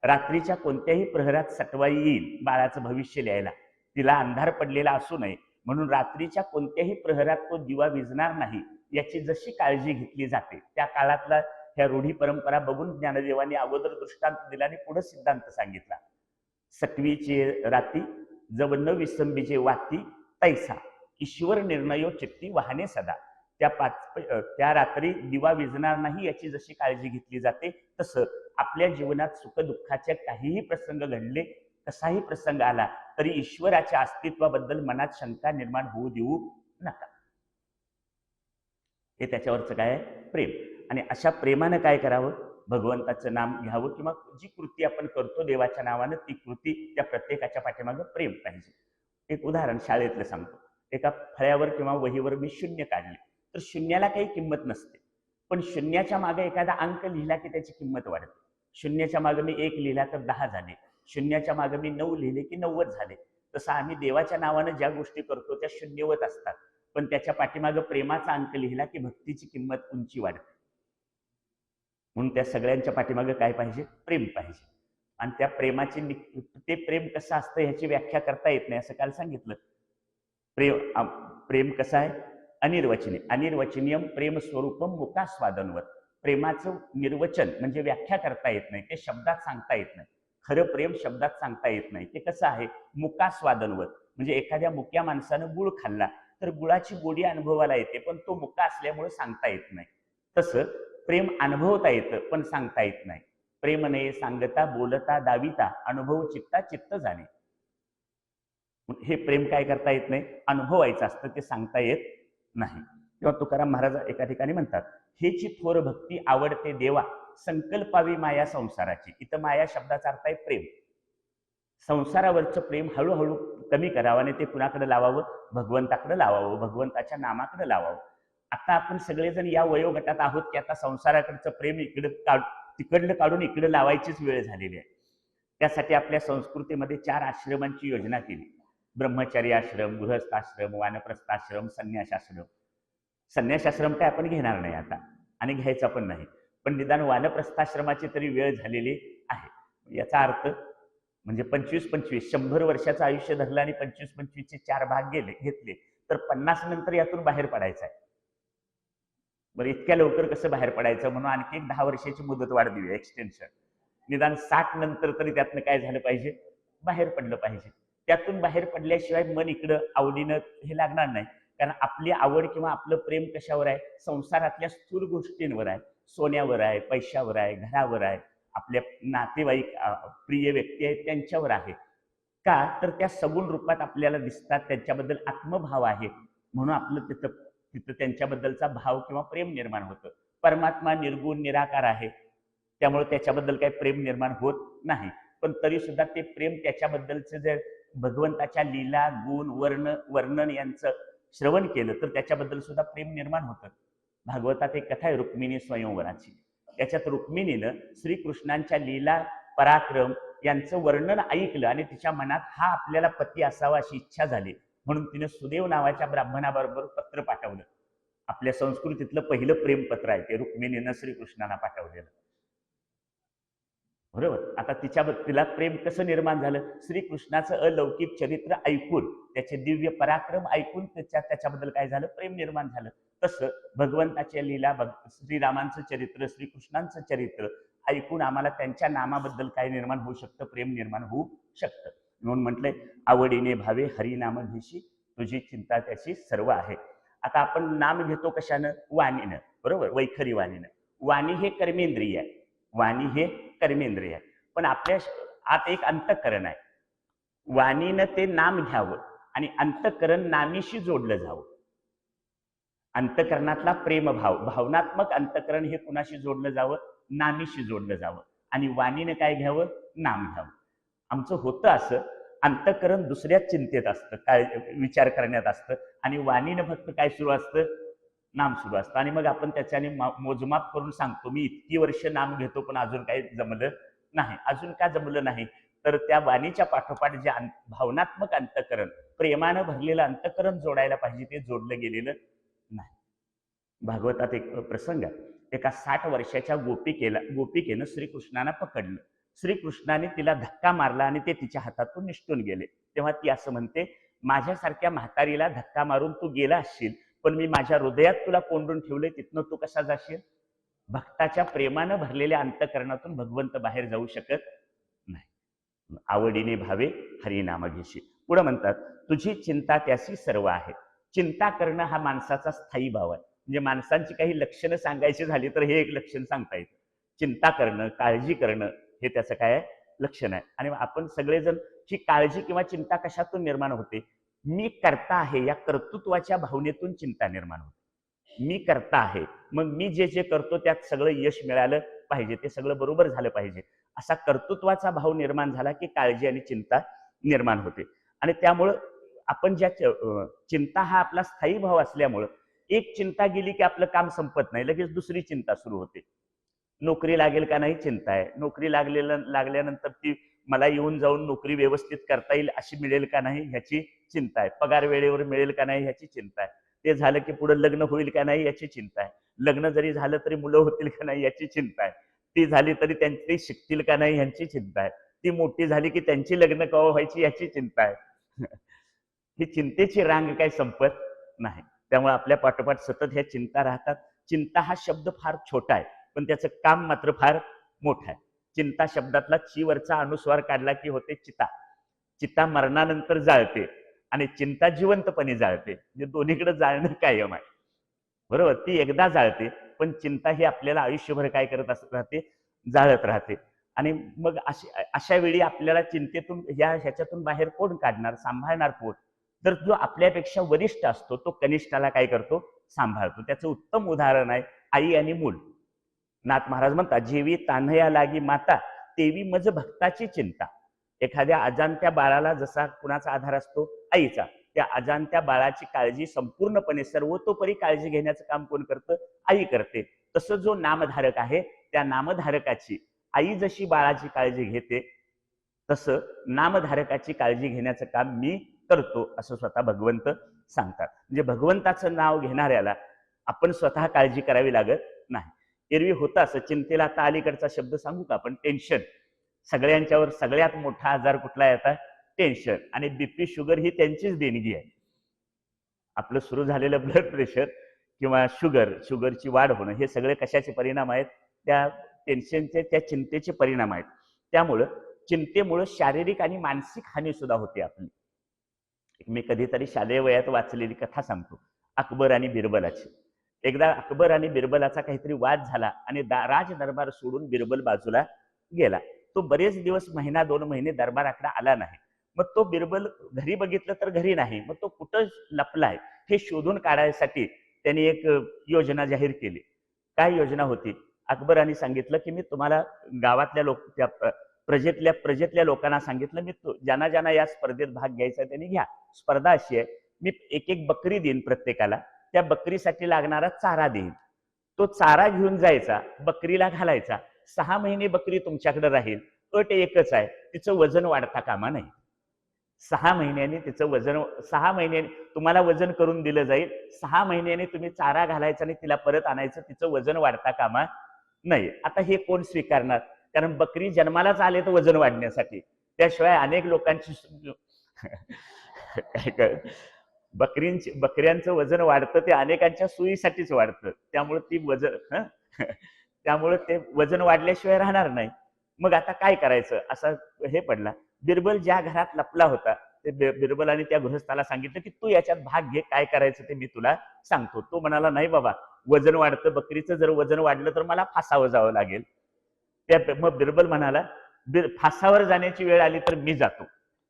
रात्रीच्या कोणत्याही प्रहरात सटवाई येईल बाळाचं भविष्य लिहायला, तिला अंधार पडलेला असू नये म्हणून रात्रीच्या कोणत्याही प्रहरात तो दिवा विझणार नाही याची जशी काळजी घेतली जाते, त्या काळातला ह्या रूढी परंपरा बघून ज्ञानदेवांनी अगोदर दृष्टांत दिला आणि पुढे सिद्धांत सांगितला. सटवीची राती जव न विसंबीचे वाती, तैसा ईश्वर निर्णयो चित्ती वाहने सदा. त्या रात्री दिवा विझणार नाही याची जशी काळजी घेतली जाते, तसं आपल्या जीवनात सुखदुःखाचे काहीही प्रसंग घडले, कसाही प्रसंग आला तरी ईश्वराच्या अस्तित्वाबद्दल मनात शंका निर्माण होऊ देऊ नका. हे त्याच्यावरचं काय आहे? प्रेम. आणि अशा प्रेमानं काय करावं? भगवंताचं नाम घ्यावं, किंवा जी कृती आपण करतो देवाच्या नावानं ती कृती, त्या प्रत्येकाच्या पाठीमागं प्रेम पाहिजे. एक उदाहरण शाळेतलं सांगतो. एका फळ्यावर किंवा वहीवर मी शून्य काढले, तर शून्याला काही किंमत नसते, पण शून्याच्या मागे एखादा अंक लिहिला की त्याची किंमत वाढते. शून्याच्या मागे मी 1 लिहिला तर 10 झाले, शून्याच्या मागे मी 9 लिहिले की 90 झाले. तसं आम्ही देवाच्या नावानं ज्या गोष्टी करतो त्या शून्यवत असतात, पण त्याच्या पाठीमागं प्रेमाचा अंक लिहिला की भक्तीची किंमत उंची वाढते. म्हणून त्या सगळ्यांच्या पाठीमागं काय पाहिजे? प्रेम पाहिजे. आणि त्या प्रेमाची ते प्रेम कसं असतं ह्याची व्याख्या करता येत नाही, असं काल सांगितलं. प्रेम कसं आहे? अनिर्वचनीय. अनिर्वचनीयम प्रेम स्वरूपम मुकास्वादनवत. प्रेमाचं निर्वचन म्हणजे व्याख्या करता येत नाही, ते शब्दात सांगता येत नाही. खरं प्रेम शब्दात सांगता येत नाही. ते कसं आहे? मुकास्वादनवत. म्हणजे एखाद्या मुक्या माणसानं गुळ खाल्ला तर गुळाची गोडी अनुभवाला येते, पण तो मुका असल्यामुळे सांगता येत नाही. तसं प्रेम अनुभवता येतं पण सांगता येत नाही. प्रेम नये सांगता बोलता दाविता अनुभव चित्ता चित्त जाणे. हे प्रेम काय करता येत नाही? अनुभवायचं असतं, ते सांगता येत नाही. किंवा तुकाराम महाराज एका ठिकाणी म्हणतात, हेची थोर भक्ती आवडते देवा संकल्पावी माया संसाराची. इथं माया शब्दाचा अर्थ आहे प्रेम. संसारावरचं प्रेम हळूहळू कमी करावं आणि ते कुणाकडे लावावं? भगवंताकडे लावावं, भगवंताच्या नामाकडे लावावं. आता आपण सगळेजण या वयोगटात आहोत की आता संसाराकडचं प्रेम तिकडलं काढून इकडे लावायचीच वेळ झालेली आहे. त्यासाठी आपल्या संस्कृतीमध्ये 4 आश्रमांची योजना केली. ब्रह्मचर्य आश्रम, गृहस्थाश्रम, वानप्रस्थाश्रम, संन्यासाश्रम. संन्यासाश्रम काय आपण घेणार नाही आता आणि घ्यायचा पण नाही, पण निदान वानप्रस्थाश्रमाची तरी वेळ झालेली आहे. याचा अर्थ म्हणजे 25-25 100 वर्षाचं आयुष्य धरलं आणि 25-25चे 4 भाग घेतले तर 50 नंतर यातून बाहेर पडायचं आहे. बरं, इतक्या लवकर कसं बाहेर पडायचं? म्हणून आणखी एक 10 वर्षाची मुदत वाढ देऊया, एक्सटेन्शन. निदान 60 नंतर तरी त्यातनं काय झालं पाहिजे? बाहेर पडलं पाहिजे. त्यातून बाहेर पडल्याशिवाय मन इकडं आवडीनं हे लागणार नाही. कारण आपली आवड किंवा आपलं प्रेम कशावर आहे? संसारातल्या स्थूल गोष्टींवर आहे. सोन्यावर आहे, पैशावर आहे, घरावर आहे, आपल्या नातेवाईक प्रिय व्यक्ती आहेत त्यांच्यावर आहे. का तर त्या सगुण रूपात आपल्याला दिसतात, त्यांच्याबद्दल आत्मभाव आहे, म्हणून आपलं तिथं त्यांच्याबद्दलचा भाव किंवा प्रेम निर्माण होतं. परमात्मा निर्गुण निराकार आहे, त्यामुळे त्याच्याबद्दल काही प्रेम निर्माण होत नाही. पण तरी सुद्धा ते प्रेम त्याच्याबद्दलचं जर भगवंताच्या लीला गुण वर्णन यांचं श्रवण केलं तर त्याच्याबद्दल सुद्धा प्रेम निर्माण होतं. भागवतात एक कथा आहे रुक्मिणी स्वयंवराची. त्याच्यात रुक्मिणीनं श्रीकृष्णांच्या लीला पराक्रम यांचं वर्णन ऐकलं आणि तिच्या मनात हा आपल्याला पती असावा अशी इच्छा झाली, म्हणून तिने सुदेव नावाच्या ब्राह्मणाबरोबर पत्र पाठवलं. आपल्या संस्कृतीतलं पहिलं प्रेमपत्र आहे ते, रुक्मिणीनं श्रीकृष्णांना पाठवलेलं. बरोबर. आता तिला प्रेम कसं निर्माण झालं? श्रीकृष्णाचं अलौकिक चरित्र ऐकून, त्याचे दिव्य पराक्रम ऐकून त्याच्याबद्दल काय झालं? प्रेम निर्माण झालं. तसं भगवंताच्या लीला, श्रीरामांचं चरित्र, श्रीकृष्णांचं चरित्र ऐकून आम्हाला त्यांच्या नामाबद्दल काय निर्माण होऊ शकतं? प्रेम निर्माण होऊ शकतं. म्हणून म्हटलंय, आवडीने भावे हरिनाम घेशी, तुझी चिंता त्याची सर्व आहे. आता आपण नाम घेतो कशानं? वाणीनं. बरोबर, वैखरी वाणीनं. वाणी हे कर्मेंद्रिय आहे. वाणी हे कर्मेंद्रिय आहे, पण आपल्या आत एक अंतःकरण आहे. वाणीनं ते नाम घ्यावं आणि अंतःकरण नामीशी जोडलं जावं. अंतःकरणातला प्रेमभाव, भावनात्मक अंतःकरण हे कुणाशी जोडलं जावं? नामीशी जोडलं जावं. आणि वाणीनं काय घ्यावं? नाम घ्यावं. आमचं होतं असं, अंतःकरण दुसऱ्याच चिंतेत असतं, काय विचार करण्यात असतं, आणि वाणीनं फक्त काय सुरू असतं? नाम सुरू असतं. आणि मग आपण त्याच्याने मोजमाप करून सांगतो, मी इतकी वर्ष नाम घेतो पण अजून काही जमलं नाही. अजून का जमलं नाही? तर त्या वाणीच्या पाठोपाठ जे भावनात्मक अंतःकरण, प्रेमानं भरलेलं अंतःकरण जोडायला पाहिजे, ते जोडलं गेलेलं नाही. भागवतात एक प्रसंग आहे. एका 60 वर्षाच्या गोपिकेनं श्रीकृष्णांना पकडलं. श्रीकृष्णाने तिला धक्का मारला आणि ते तिच्या हातातून निसटून गेले. तेव्हा ती असं म्हणते, माझ्यासारख्या म्हातारीला धक्का मारून तू गेला असशील, पण मी माझ्या हृदयात तुला कोंडून ठेवले, तिथनं तू कसा जाशील? भक्ताच्या प्रेमानं भरलेल्या अंतःकरणातून भगवंत बाहेर जाऊ शकत नाही. आवडीने भावे हरिनाम घेशी. पुढे म्हणतात, तुझी चिंता त्याशी सर्व आहे. चिंता करणं हा माणसाचा स्थायी भाव आहे. म्हणजे माणसांची काही लक्षणं सांगायची झाली तर हे एक लक्षण सांगता येतं. चिंता करणं, काळजी करणं, हे त्याचं काय आहे? लक्षण आहे. आणि आपण सगळेजण ही काळजी किंवा चिंता कशातून निर्माण होते? मी करता आहे या कर्तृत्वाच्या भावनेतून चिंता निर्माण होते. मी करता आहे, मग मी जे जे करतो त्यात सगळं यश मिळालं पाहिजे, ते सगळं बरोबर झालं पाहिजे, असा कर्तृत्वाचा भाव निर्माण झाला की काळजी आणि चिंता निर्माण होते. आणि त्यामुळं आपण चिंता हा आपला स्थायी भाव असल्यामुळं एक चिंता गेली की आपलं काम संपत नाही, लगेच दुसरी चिंता सुरू होते. नोकरी लागेल का नाही चिंता आहे. नोकरी लागल्यानंतर ती मला येऊन जाऊन नोकरी व्यवस्थित करता येईल अशी मिळेल का नाही ह्याची चिंता आहे. पगार वेळेवर मिळेल का नाही ह्याची चिंता आहे. ते झालं की पुढे लग्न होईल का नाही याची चिंता आहे, लग्न जरी झालं तरी मुलं होतील का नाही याची चिंता आहे, ती झाली तरी त्यांची शिकतील का नाही यांची चिंता आहे, ती मोठी झाली की त्यांची लग्न केव्हा व्हायची याची चिंता आहे. ही चिंतेची रांग काही संपत नाही. त्यामुळे आपल्या पाठोपाठ सतत ह्या चिंता राहतात. चिंता हा शब्द फार छोटा आहे, पण त्याचं काम मात्र फार मोठं आहे. चिंता शब्दातला चीवरचा अनुस्वार काढला की होते चिता. चिता मरणानंतर जाळते आणि चिंता जिवंतपणे जाळते, म्हणजे दोन्हीकडे जाळणं कायम आहे. बरोबर, ती एकदा जाळते, पण चिंता ही आपल्याला आयुष्यभर काय करत असत राहते, जाळत राहते. आणि मग अशा वेळी आपल्याला चिंतेतून ह्याच्यातून बाहेर कोण काढणार, सांभाळणार कोण? तर जो आपल्यापेक्षा वरिष्ठ असतो तो कनिष्ठाला काय करतो, सांभाळतो. त्याचं उत्तम उदाहरण आहे आई आणि मूल. नाथ महाराज म्हणतात, जेवी तान्हया लागी माता तेवी मज भक्ताची चिंता. एखाद्या अजाणत्या बाळाला जसा कुणाचा आधार असतो, आईचा, त्या अजाणत्या बाळाची काळजी संपूर्णपणे सर्वतोपरी काळजी घेण्याचं काम कोण करतं, आई करते. तसं जो नामधारक आहे त्या नामधारकाची आई जशी बाळाची काळजी घेते तसं नामधारकाची काळजी घेण्याचं काम मी करतो, असं स्वतः भगवंत सांगतात. म्हणजे भगवंताचं नाव घेणाऱ्याला आपण स्वतः काळजी करावी लागत नाही. एरवी होतं असं, चिंतेला आता अलीकडचा शब्द सांगू का आपण, टेन्शन. सगळ्यांच्यावर सगळ्यात मोठा आजार कुठला येतात, टेन्शन. आणि बीपी शुगर ही त्यांचीच देणगी आहे. आपलं सुरू झालेलं ब्लड प्रेशर किंवा शुगरची वाढ होणं, हे सगळे कशाचे परिणाम आहेत, त्या टेन्शनचे, त्या चिंतेचे परिणाम आहेत. त्यामुळं चिंतेमुळे शारीरिक आणि मानसिक हानी सुद्धा होते आपली. मी कधीतरी शालेय वयात वाचलेली कथा सांगतो, अकबर आणि बिरबलाची. एकदा अकबर आणि बिरबलाचा काहीतरी वाद झाला आणि राज दरबार सोडून बिरबल बाजूला गेला. तो बरेच दिवस, महिना 2 महिने दरबाराकडे आला नाही. मग तो बिरबल घरी बघितलं तर घरी नाही. मग तो कुठं लपलाय हे शोधून काढायसाठी त्यांनी एक योजना जाहीर केली. काय योजना होती? अकबरांनी सांगितलं की मी तुम्हाला गावातल्या त्या प्रजेतल्या लोकांना सांगितलं, मी ज्यांना ज्यांना या स्पर्धेत भाग घ्यायचा त्यांनी घ्या. स्पर्धा अशी आहे, मी एक बकरी देईन प्रत्येकाला, त्या बकरीसाठी लागणारा चारा देईन. तो चारा घेऊन जायचा, बकरीला घालायचा. 6 महिने बकरी तुमच्याकडे राहील. अट एकच आहे, तिचं वजन वाढता कामा नाही. 6 महिन्यांनी तिचं वजन, 6 महिन्यांनी तुम्हाला वजन करून दिलं जाईल. 6 महिन्यांनी तुम्ही चारा घालायचा आणि तिला परत आणायचं, तिचं वजन वाढता कामा नाही. आता हे कोण स्वीकारणार? कारण बकरी जन्मालाच आले तर वजन वाढण्यासाठी. त्याशिवाय अनेक लोकांची बकऱ्यांचं वजन वाढतं ते अनेकांच्या सोयीसाठीच वाढतं. त्यामुळे ती वजन त्यामुळे ते वजन वाढल्याशिवाय राहणार नाही. मग आता काय करायचं, असा हे पडला. बिरबल ज्या घरात लपला होता, ते बिरबलाने त्या गृहस्थाला सांगितलं की तू याच्यात भाग घे, काय करायचं ते मी तुला सांगतो. तो म्हणाला, नाही बाबा, वजन वाढतं, बकरीचं जर वजन वाढलं तर मला फासावर जावं लागेल. मग बिरबल म्हणाला, फासावर जाण्याची वेळ आली तर मी जातो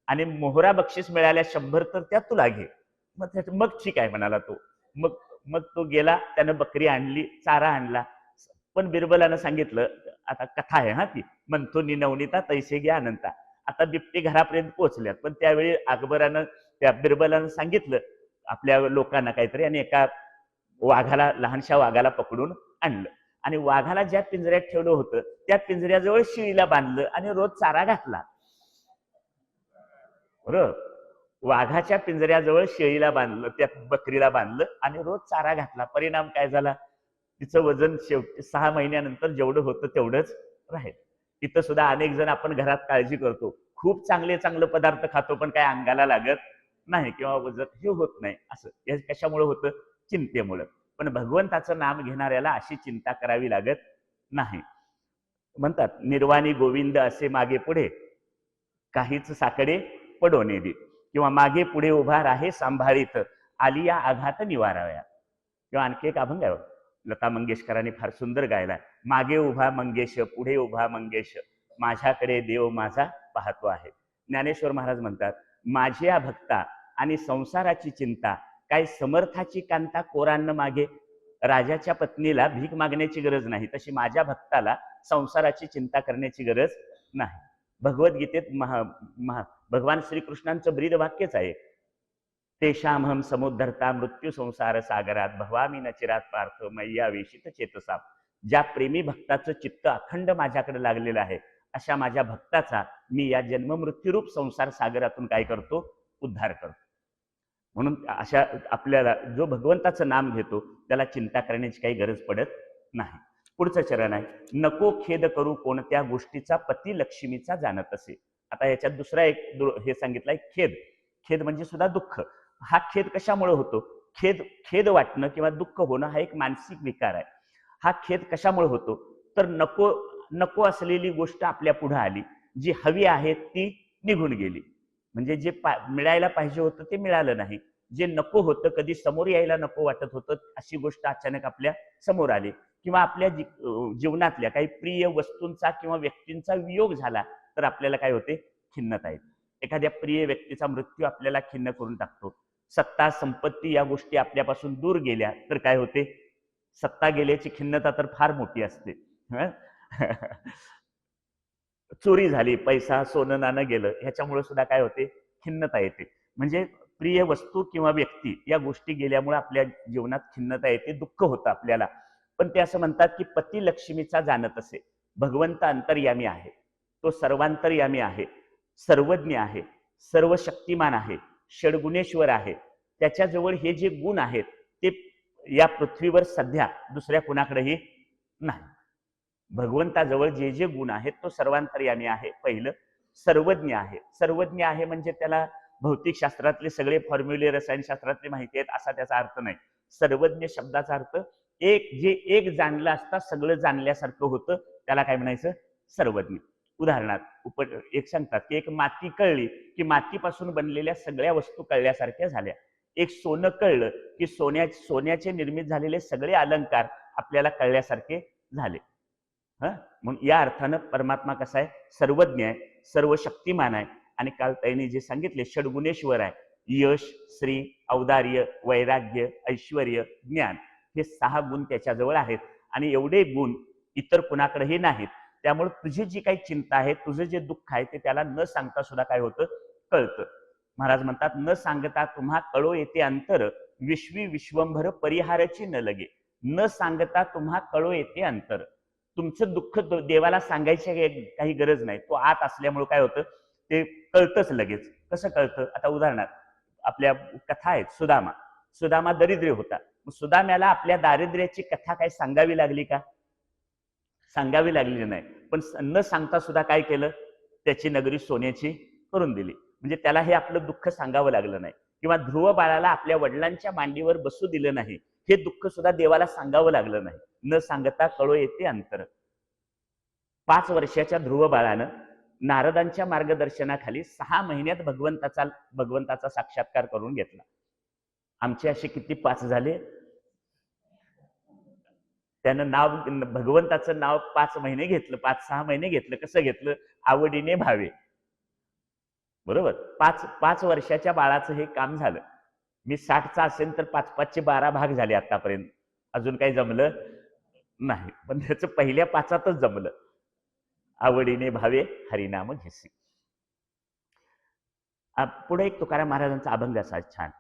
आणि मोहरा बक्षीस मिळाल्या 100 तर त्या तुला घे. मग ठीक आहे म्हणाला तो. मग मग तो गेला, त्यानं बकरी आणली, चारा आणला. पण बिरबलानं सांगितलं, आता कथा आहे हा ती, म्हणतो नवनीता तैसे घ्या अनंता. आता बिबटे घरापर्यंत पोहोचल्यात, पण त्यावेळी अकबरानं त्या बिरबलानं सांगितलं आपल्या लोकांना काहीतरी, आणि एका वाघाला, लहानशा वाघाला पकडून आणलं आणि वाघाला ज्या पिंजऱ्यात ठेवलं होतं त्या पिंजऱ्याजवळ शिळीला बांधलं आणि रोज चारा घातला. बरोबर, वाघाच्या पिंजऱ्याजवळ शेळीला बांधलं, त्या बकरीला बांधलं आणि रोज चारा घातला. परिणाम काय झाला? तिचं वजन शेवटी 6 महिन्यानंतर जेवढं होतं तेवढंच राहील. तिथं सुद्धा अनेक जण आपण घरात काळजी करतो, खूप चांगले पदार्थ खातो, पण काय अंगाला लागत नाही किंवा वजन हे होत नाही. असं हे कशामुळे होतं? चिंतेमुळे. पण भगवंताचं नाम घेणाऱ्याला अशी चिंता करावी लागत नाही. म्हणतात, निर्वाणी गोविंद असे मागे पुढे, काहीच साकडे पडोने दे. किंवा मागे पुढे उभा राहे सांभाळीत, आलिया आघात निवाराव्या. किंवा आणखी एक अभंग आहे, लता मंगेशकरांनी फार सुंदर गायला. मागे उभा मंगेश, पुढे उभा मंगेश, माझ्याकडे देव माझा पाहतो आहे. ज्ञानेश्वर महाराज म्हणतात, माझ्या भक्ता आणि संसाराची चिंता, काय समर्थाची कांता कोरांना मागे. राजाच्या पत्नीला भीक मागण्याची गरज नाही, तशी माझ्या भक्ताला संसाराची चिंता करण्याची गरज नाही. भगवद्गीतेत भगवान श्रीकृष्णांचं ब्रीद वाक्यच आहे, तेषामहं समुद्धरता मृत्यू संसार सागरात, भवामी न चिरात पार्थ मय्या वेशित चेतसा. ज्या प्रेमी भक्ताचं चित्त अखंड माझ्याकडे लागलेलं आहे, अशा माझ्या भक्ताचा मी या जन्ममृत्यूरूप संसार सागरातून काय करतो? उद्धार करतो. म्हणून अशा आपल्याला जो भगवंताचं नाम घेतो त्याला चिंता करण्याची काही गरज पडत नाही. पुढचं चरण आहे, नको खेद करू कोणत्या गोष्टीचा पती लक्ष्मीचा जाणत असे. आता याच्यात दुसरा एक हे सांगितलंय, खेद. खेद म्हणजे सुद्धा दुःख. हा खेद कशामुळे होतो? खेद वाटणं किंवा दुःख होणं हा एक मानसिक विकार आहे. हा खेद कशामुळे होतो? तर नको असलेली गोष्ट आपल्या पुढे आली, जी हवी आहे ती निघून गेली. म्हणजे जे मिळायला पाहिजे होतं ते मिळालं नाही. जे नको होतं, कधी समोर यायला नको वाटत होतं, अशी गोष्ट अचानक आपल्या समोर आली. किंवा आपल्या जीवनातल्या काही प्रिय वस्तूंचा किंवा व्यक्तींचा वियोग झाला तर आपल्याला काय होते? खिन्नता येते. एखाद्या प्रिय व्यक्तीचा मृत्यू आपल्याला खिन्न करून टाकतो. सत्ता संपत्ती या गोष्टी आपल्यापासून दूर गेल्या तर काय होते? सत्ता गेल्याची खिन्नता तर फार मोठी असते. चोरी झाली, पैसा सोनं नाणं गेलं, ह्याच्यामुळे सुद्धा काय होते? खिन्नता येते. म्हणजे प्रिय वस्तू किंवा व्यक्ती या गोष्टी गेल्यामुळे आपल्या जीवनात खिन्नता येते, दुःख होतं आपल्याला. पण ते असं म्हणतात की पती लक्ष्मीचा जाणत असे. भगवंत अंतर्यामी आहे, तो सर्वांतर्यामी आहे, सर्वज्ञ आहे, सर्व शक्तिमान आहे, षडगुणेश्वर आहे. त्याच्याजवळ हे जे गुण आहेत ते या पृथ्वीवर सध्या दुसऱ्या कुणाकडेही नाही. भगवंताजवळ जे जे गुण आहेत तो सर्वांतर्यामी आहे. पहिलं, सर्वज्ञ आहे. सर्वज्ञ आहे म्हणजे त्याला भौतिक शास्त्रातले सगळे फॉर्म्युले, रसायनशास्त्रातले माहिती आहेत असा त्याचा अर्थ नाही. सर्वज्ञ शब्दाचा अर्थ एक जाणलं असता सगळं जाणल्यासारखं होतं, त्याला काय म्हणायचं? सर्वज्ञ. उदाहरणार्थ एक सांगतात की एक माती कळली की मातीपासून बनलेल्या सगळ्या वस्तू कळल्यासारख्या झाल्या. एक सोनं कळलं की सोन्याचे निर्मित झालेले सगळे अलंकार आपल्याला कळल्यासारखे झाले. म्हणून या अर्थानं परमात्मा कसा आहे? सर्वज्ञ आहे, सर्व शक्तिमान आहे. आणि काल त्यांनी जे सांगितले षडगुणेश्वर आहे. यश, श्री, औदार्य, वैराग्य, ऐश्वर, ज्ञान, हे 6 गुण त्याच्याजवळ आहेत. आणि एवढे गुण इतर कुणाकडेही नाहीत. त्यामुळे तुझी जी काही चिंता आहे, तुझं जे दुःख आहे ते त्याला न सांगता सुद्धा काय होतं? कळतं. महाराज म्हणतात, न सांगता तुम्हा कळो येते अंतर, विश्वी विश्वंभर परिहाराची न लगे. न सांगता तुम्हा कळो येते अंतर. तुमचं दुःख देवाला सांगायची काही गरज नाही. तो आत असल्यामुळे काय होतं? ते कळतंच लगेच. कसं कळतं? आता उदाहरणार्थ आपल्या कथा आहेत. सुदामा दरिद्री होता. सुदाम्याला आपल्या दारिद्र्याची कथा काय सांगावी लागली का? सांगावी लागली नाही. पण न सांगता सुद्धा काय केलं? त्याची नगरी सोन्याची करून दिली. म्हणजे त्याला हे आपलं दुःख सांगावं लागलं नाही. किंवा ध्रुव बाळाला आपल्या वडिलांच्या मांडीवर बसू दिलं नाही, हे दुःख सुद्धा देवाला सांगावं लागलं नाही. न सांगता कळो येते अंतर. 5 वर्षाच्या ध्रुव बाळानं नारदांच्या मार्गदर्शनाखाली 6 महिन्यात भगवंताचा साक्षात्कार करून घेतला. आमचे असे किती 5 झाले? त्यानं भगवंताचं नाव 5 महिने घेतलं, 5-6 महिने घेतलं. कसं घेतलं? आवडीने भावे. बरोबर. 5 वर्षाच्या बाळाचं हे काम झालं. मी 60चा असेल तर 5-5चे 12 भाग झाले आतापर्यंत. अजून काही जमलं नाही, पण त्याचं पहिल्या 5तच जमलं. आवडीने भावे हरिनाम घेसी. पुढे एक तुकाराम महाराजांचा अभंग असा छान.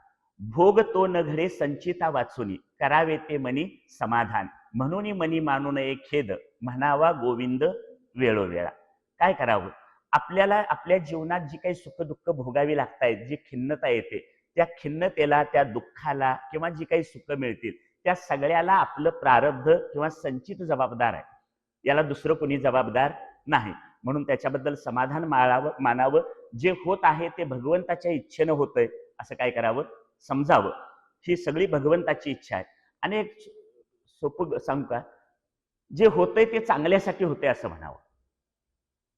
भोग तो न घडे संचिता वाचुनी, करावे ते मनी समाधान, म्हणून मनी मानू नये खेद, म्हणावा गोविंद वेळोवेळा. काय करावं? आपल्याला आपल्या जीवनात जी काही सुख दुःख भोगावी लागतायत, जी खिन्नता येते, त्या खिन्नतेला, त्या दुःखाला किंवा जी काही सुख मिळतील त्या सगळ्याला आपलं प्रारब्ध किंवा संचित जबाबदार आहे. याला दुसरं कोणी जबाबदार नाही. म्हणून त्याच्याबद्दल समाधान मानावं. जे होत आहे ते भगवंताच्या इच्छेनं होतंय असं काय करावं? समजावं. ही सगळी भगवंताची इच्छा आहे. आणि एक सोपं सांगू का? जे होतंय ते चांगल्यासाठी होते असं म्हणावं.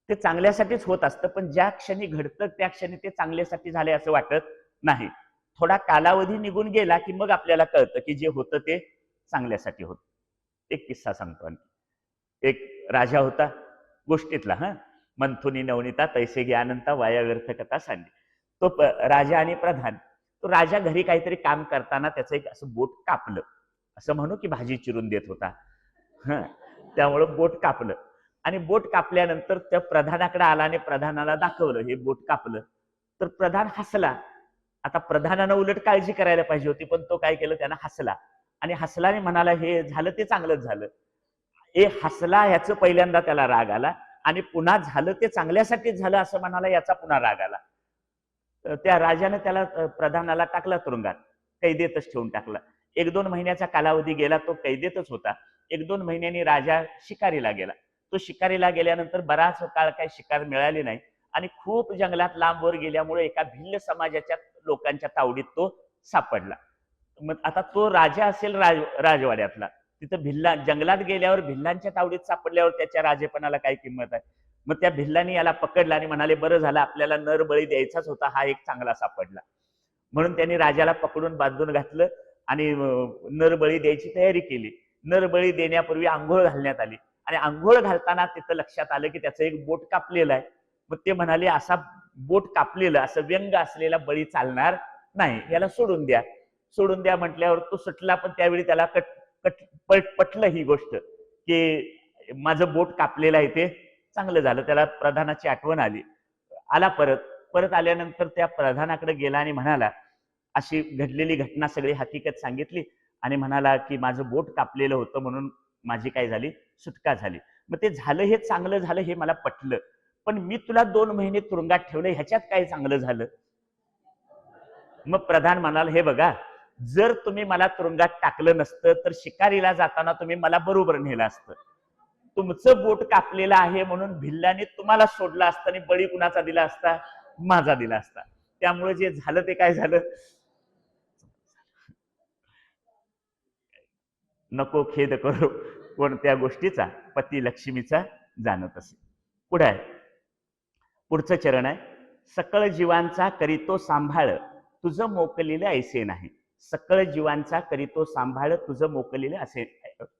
ते चांगल्यासाठीच होत असतं, पण ज्या क्षणी घडतं त्या क्षणी ते चांगल्यासाठी झाले असं वाटत नाही. थोडा कालावधी निघून गेला की मग आपल्याला कळतं की जे होतं ते चांगल्यासाठी होतं. एक किस्सा सांगतो. एक राजा होता गोष्टीतला. मंथुनी नवनीता तैसे ज्ञानंता वाया व्यर्थ कथा सांगली. तो राजा आणि प्रधान. तो राजा घरी काहीतरी काम करताना त्याचं एक असं बोट कापलं. असं म्हणू की भाजी चिरून देत होता. त्यामुळं बोट कापलं. आणि बोट कापल्यानंतर त्या प्रधानाकडे आला आणि प्रधानाला दाखवलं हे बोट कापलं. तर प्रधान हसला. आता प्रधानानं उलट काळजी करायला पाहिजे होती, पण तो काय केलं? त्यानं हसला. आणि हसला आणि म्हणाला हे झालं ते चांगलंच झालं. हसला ह्याचं पहिल्यांदा त्याला राग आला, आणि पुन्हा झालं ते चांगल्यासाठीच झालं असं म्हणाला याचा पुन्हा राग आला. त्या राजाने त्याला प्रधानाला टाकला तुरुंगात, कैदेतच ठेवून टाकला. 1-2 महिन्याचा कालावधी गेला, तो कैदेतच होता. 1-2 महिन्यांनी राजा शिकारीला गेला. तो शिकारीला गेल्यानंतर बराच काळ काही शिकार मिळाली नाही आणि खूप जंगलात लांबवर गेल्यामुळे एका भिल्ल समाजाच्या लोकांच्या तावडीत तो सापडला. मग आता तो राजा असेल राजवाड्यातला, तिथं भिल्ला जंगलात गेल्यावर भिल्लांच्या तावडीत सापडल्यावर त्याच्या राजेपणाला काय किंमत आहे. मग त्या भिल्लांनी याला पकडला आणि म्हणाले, बरं झालं, आपल्याला नरबळी द्यायचाच होता, हा एक चांगला सापडला. म्हणून त्यांनी राजाला पकडून बांधून घातलं आणि नरबळी द्यायची तयारी केली. नरबळी देण्यापूर्वी आंघोळ घालण्यात आली आणि आंघोळ घालताना तिथं लक्षात आलं की त्याचं एक बोट कापलेलं आहे. मग ते म्हणाले, असा बोट कापलेलं, असं व्यंग असलेला बळी चालणार नाही, याला सोडून द्या. सोडून द्या म्हटल्यावर तो सुटला, पण त्यावेळी त्याला पटलं ही गोष्ट की माझं बोट कापलेलं आहे, ते चांगलं झालं. त्याला प्रधानाची आठवण आली. आला परत आल्यानंतर त्या प्रधानाकडे गेला आणि म्हणाला, अशी घडलेली घटना सगळी हकीकत सांगितली आणि म्हणाला की माझं बोट कापलेलं होतं म्हणून माझी काय झाली, सुटका झाली. मग ते झालं हे चांगलं झालं हे मला पटलं, पण मी तुला 2 महिने तुरुंगात ठेवलं, ह्याच्यात काय चांगलं झालं. मग प्रधान म्हणाला, हे बघा, जर तुम्ही मला तुरुंगात टाकलं नसतं तर शिकारीला जाताना तुम्ही मला बरोबर नेलं असतं. तुमचं बोट कापलेलं आहे म्हणून भिल्लाने तुम्हाला सोडलं असतं आणि बळी कुणाचा दिला असता, माझा दिला असता. त्यामुळे जे झालं ते काय झालं, नको खेद करू कोणत्या गोष्टीचा, पती लक्ष्मीचा जाणत असे. पुढे आहे, पुढचं चरण आहे, सकळ जीवांचा करीतो सांभाळ तुझं मोकलेलं ऐसे नाही. सकळ जीवांचा करीतो सांभाळ तुझं मोकलेलं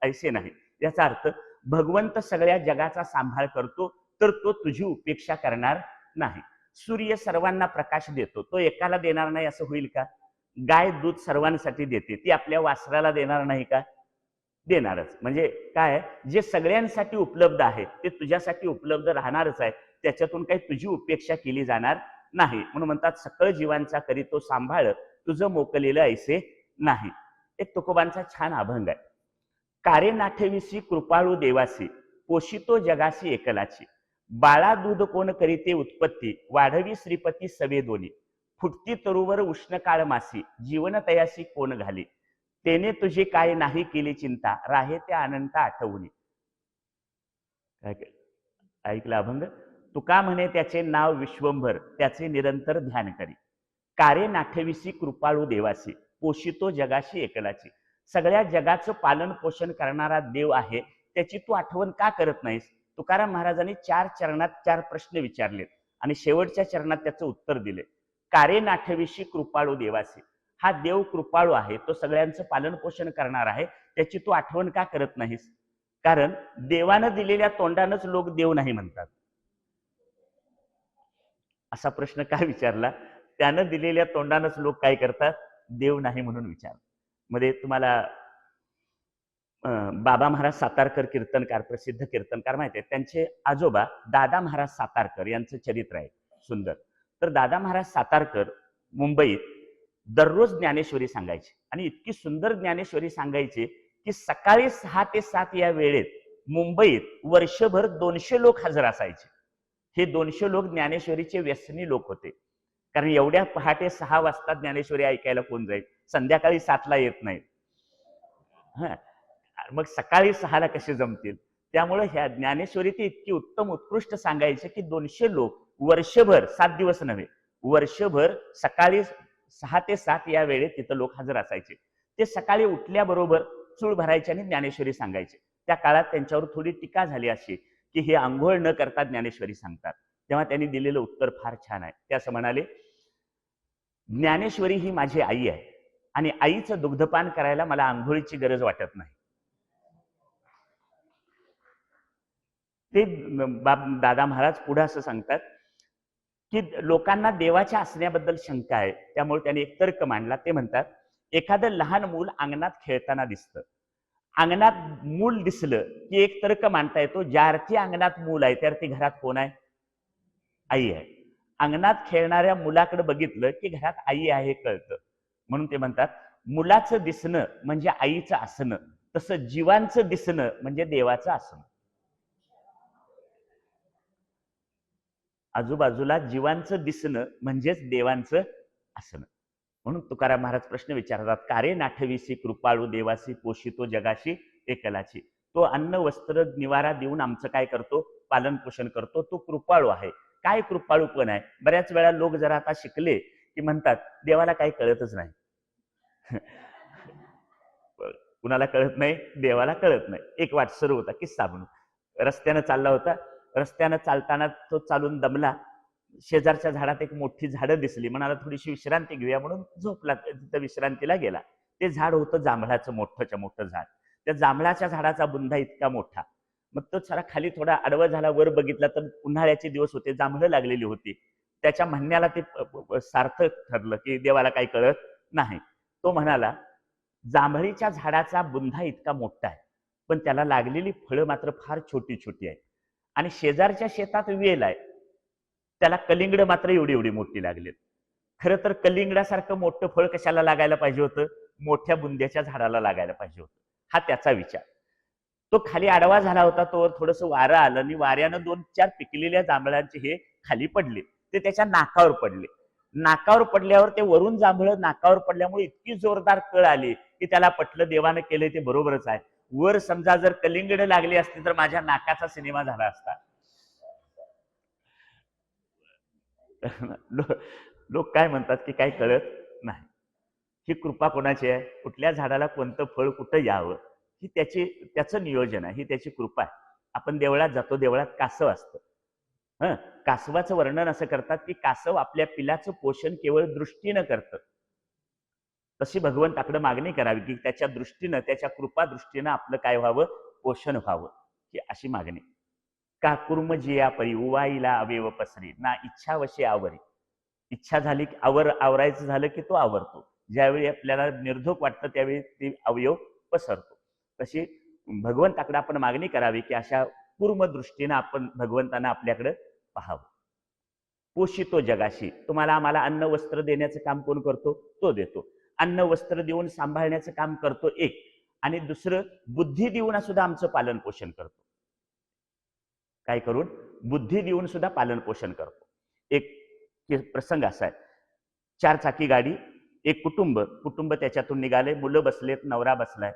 ऐसे नाही. याचा अर्थ, भगवंत सगळ्या जगाचा सांभाळ करतो तर तो तुझी उपेक्षा करणार नाही. सूर्य सर्वांना प्रकाश देतो, तो एकाला देणार नाही असं होईल का. गाय दूध सर्वांसाठी देते, ती आपल्या वासराला देणार नाही का, देणारच. म्हणजे काय, जे सगळ्यांसाठी उपलब्ध आहे ते तुझ्यासाठी उपलब्ध राहणारच आहे, त्याच्यातून काही तुझी उपेक्षा केली जाणार नाही. म्हणून म्हणतात, सकळ जीवांचा करीतो सांभाळ तुझं मोकलेलं ऐसे नाही. एक तुकोबांचा छान अभंग आहे. कारे नाठविसी कृपाळू देवासी पोषितो जगासी एकलाची. बाळा दूध कोण करीते उत्पत्ती वाढवी श्रीपती सवे दोन्ही. फुटती तरुवर उष्ण काळ मासी जीवन तयासी कोण घाली. तेने तुझी काय नाही केली चिंता राहे त्या अनंत आठवणी. ऐकलं अभंग. तुका म्हणे त्याचे नाव विश्वंभर त्याचे निरंतर ध्यान करी. कारे नाठविसी कृपाळू देवासी पोषितो जगाशी एकलाची. सगळ्या जगाचं पालन पोषण करणारा देव आहे, त्याची तू आठवण का करत नाहीस. तुकाराम महाराजांनी 4 चरणात 4 प्रश्न विचारलेत आणि शेवटच्या चरणात त्याचं उत्तर दिले. कारे नाठविसी कृपाळू देवासी, हा देव कृपाळू आहे, तो सगळ्यांचं पालन पोषण करणार आहे, त्याची तू आठवण का करत नाहीस. कारण देवानं दिलेल्या तोंडानंच लोक देव नाही म्हणतात. असा प्रश्न काय विचारला, त्यानं दिलेल्या तोंडानंच लोक काय करतात, देव नाही म्हणून विचार. मध्ये तुम्हाला बाबा महाराज सातारकर कीर्तनकार, प्रसिद्ध कीर्तनकार माहिती आहे, त्यांचे आजोबा दादा महाराज सातारकर यांचं चरित्र आहे सुंदर. तर दादा महाराज सातारकर मुंबईत दररोज ज्ञानेश्वरी सांगायचे आणि इतकी सुंदर ज्ञानेश्वरी सांगायची की सकाळी 6 ते 7 या वेळेत मुंबईत वर्षभर 200 लोक हजर असायचे. हे 200 लोक ज्ञानेश्वरीचे व्यसनी लोक होते, कारण एवढ्या पहाटे 6 वाजता ज्ञानेश्वरी ऐकायला कोण जाईल, संध्याकाळी 7ला येत नाही. मग सकाळी 6ला कसे जमतील. त्यामुळे ह्या ज्ञानेश्वरी ती इतकी उत्तम उत्कृष्ट सांगायचे की 200 लोक वर्षभर, 7 दिवस नव्हे, वर्षभर सकाळी 6 ते 7 या वेळेत तिथं लोक हजर असायचे. ते सकाळी उठल्याबरोबर चूळ भरायचे आणि ज्ञानेश्वरी सांगायचे. त्या काळात त्यांच्यावर थोडी टीका झाली अशी की हे आंघोळ न करता ज्ञानेश्वरी सांगतात. तेव्हा त्यांनी दिलेलं उत्तर फार छान आहे. ते असं म्हणाले, ज्ञानेश्वरी ही माझी आई आहे आणि आईचं दुग्धपान करायला मला आंघोळीची गरज वाटत नाही. ते दादा महाराज पुढे असं सांगतात की लोकांना देवाच्या असण्याबद्दल शंका आहे, त्यामुळे त्यांनी एक तर्क मांडला. ते म्हणतात, एखादं लहान मूल अंगणात खेळताना दिसतं, अंगणात मूल दिसलं की एक तर्क मांडता येतो, ज्या अर्थी अंगणात मूल आहे त्या अर्थी घरात कोण आहे, आई आहे. अंगणात खेळणाऱ्या मुलाकडे बघितलं की घरात आई आहे कळतं. म्हणून ते म्हणतात, मुलाचं दिसणं म्हणजे आईचं असणं, तसं जीवांचं दिसणं म्हणजे देवाचं असणं. आजूबाजूला जीवांचं दिसणं म्हणजेच देवांचं असणं. म्हणून तुकाराम महाराज प्रश्न विचारतात, कारे नाठविसी कृपाळू देवासी पोषितो जगाशी एकलाची. तो अन्न वस्त्र निवारा देऊन आमचं काय करतो, पालन पोषण करतो. तो कृपाळू आहे. काय कृपाळूपण आहे. बऱ्याच वेळा लोक जरा आता शिकले की म्हणतात देवाला काही कळतच नाही. कुणाला कळत नाही, देवाला कळत नाही. एक वाटसर होता, किस्सा म्हणून. रस्त्यानं चालला होता. रस्त्यानं चालताना तो चालून दमला. शेजारच्या झाडात एक मोठी झाडं दिसली. म्हणाला थोडीशी विश्रांती घेऊया म्हणून झोपला. तिथं विश्रांतीला गेला. ते झाड होतं जांभळाचं, मोठंच्या मोठं झाड. त्या जांभळाच्या झाडाचा बुंधा इतका मोठा. मग तो सारा खाली थोडा आडवा झाला. वर बघितला तर उन्हाळ्याचे दिवस होते, जांभळं लागलेली होती. त्याच्या म्हणण्याला ते सार्थक ठरलं की देवाला काही कळत नाही. तो म्हणाला, जांभळीच्या झाडाचा बुंधा इतका मोठा आहे, पण त्याला लागलेली फळं मात्र फार छोटी छोटी आहे. आणि शेजारच्या शेतात वेल आहे, त्याला कलिंगड मात्र एवढी एवढी मोठी लागलेत. खरं तर कलिंगडासारखं मोठं फळ कशाला लागायला पाहिजे होतं, मोठ्या बुंद्याच्या झाडाला लागायला पाहिजे होतं. हा त्याचा विचार. तो खाली आडवा झाला होता. तो थोडंसं वारं आलं आणि वाऱ्यानं 2-4 पिकलेल्या जांभळांचे हे खाली पडले. ते त्याच्या नाकावर पडले. नाकावर पडल्यावर ते वरून जांभळं नाकावर पडल्यामुळे इतकी जोरदार कळ आली की त्याला पटलं देवानं केलंय ते बरोबरच आहे. वर समजा जर कलिंगड लागली असती तर माझ्या नाकाचा सिनेमा झाला असता. लोक काय म्हणतात की काही कळत नाही. ही कृपा कोणाची आहे, कुठल्या झाडाला कोणतं फळ कुठं यावं, ही त्याचं नियोजन आहे, ही त्याची कृपा आहे. आपण देवळात जातो, देवळात कासव असतं. कासवाचं वर्णन असं करतात की कासव आपल्या पिलाचं पोषण केवळ दृष्टीनं करतं. तशी भगवंताकडे मागणी करावी की त्याच्या दृष्टीनं, त्याच्या कृपा दृष्टीनं आपलं काय व्हावं, पोषण व्हावं, ही अशी मागणी. का कुर्म जिया परी उवाईला अवेव पसरी ना इच्छा वशी आवरी. इच्छा झाली की आवरायचं झालं की तो आवरतो. ज्यावेळी आपल्याला निर्धोक वाटतं त्यावेळी ती अवयव पसरतो. तशी भगवंताकडे आपण मागणी करावी की अशा पूर्ण दृष्टीनं आपण भगवंतांना आपल्याकडे पाहावं. पोषितो जगाशी. तुम्हाला आम्हाला अन्न वस्त्र देण्याचं काम कोण करतो, तो देतो. अन्न वस्त्र देऊन सांभाळण्याचं काम करतो एक, आणि दुसरं बुद्धी देऊन सुद्धा आमचं पालन पोषण करतो. काय करून, बुद्धी देऊन सुद्धा पालन पोषण करतो. एक प्रसंग असा आहे, 4 चाकी गाडी, एक कुटुंब त्याच्यातून निघाले. मुलं बसलेत, नवरा बसलाय,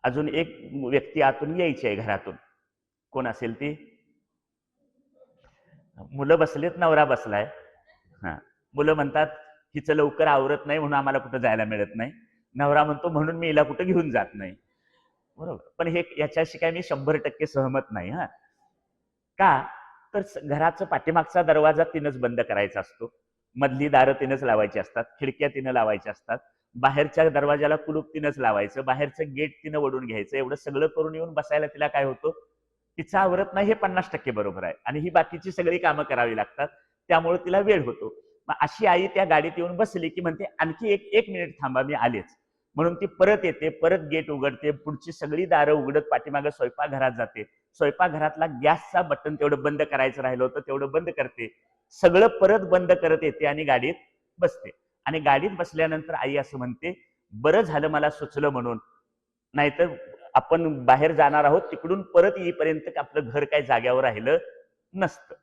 अजून एक व्यक्ती आतून यायची आहे घरातून. कोण असेल ती? मुलं बसलेत, नवरा बसलाय. मुलं म्हणतात हिचं लवकर आवरत नाही म्हणून आम्हाला कुठं जायला मिळत नाही. नवरा म्हणतो म्हणून मी हिला कुठं घेऊन जात नाही. बरोबर, पण हे याच्याशी काय मी 100% सहमत नाही. का तर घराचं पाठीमागचा दरवाजा तिनंच बंद करायचा असतो, मधली दारं तिनंच लावायची असतात, खिडक्या तिनं लावायच्या असतात, बाहेरच्या दरवाजाला कुलूप तिनंच लावायचं, बाहेरचं गेट तिनं ओढून घ्यायचं. एवढं सगळं करून येऊन बसायला तिला काय होतं, तिचा आवरत नाही हे 50% बरोबर आहे, आणि ही बाकीची सगळी कामं करावी लागतात, त्यामुळे तिला वेळ होतो. मग अशी आई त्या गाडीत येऊन बसली की म्हणते आणखी एक मिनिट थांबा, मी आलेच. म्हणून ती परत येते, परत गेट उघडते, पुढची सगळी दारं उघडत पाठीमागे स्वयंपाकघरात जाते. स्वयंपाकघरातला गॅसचा बटन तेवढं बंद करायचं राहिलं होतं तेवढं बंद करते, सगळं परत बंद करत येते आणि गाडीत बसते. आणि गाडीत बसल्यानंतर आई असं म्हणते, बरं झालं मला सुचलं म्हणून, नाहीतर आपण बाहेर जाणार आहोत, तिकडून परत येईपर्यंत आपलं घर काय जाग्यावर राहिलं नसतं.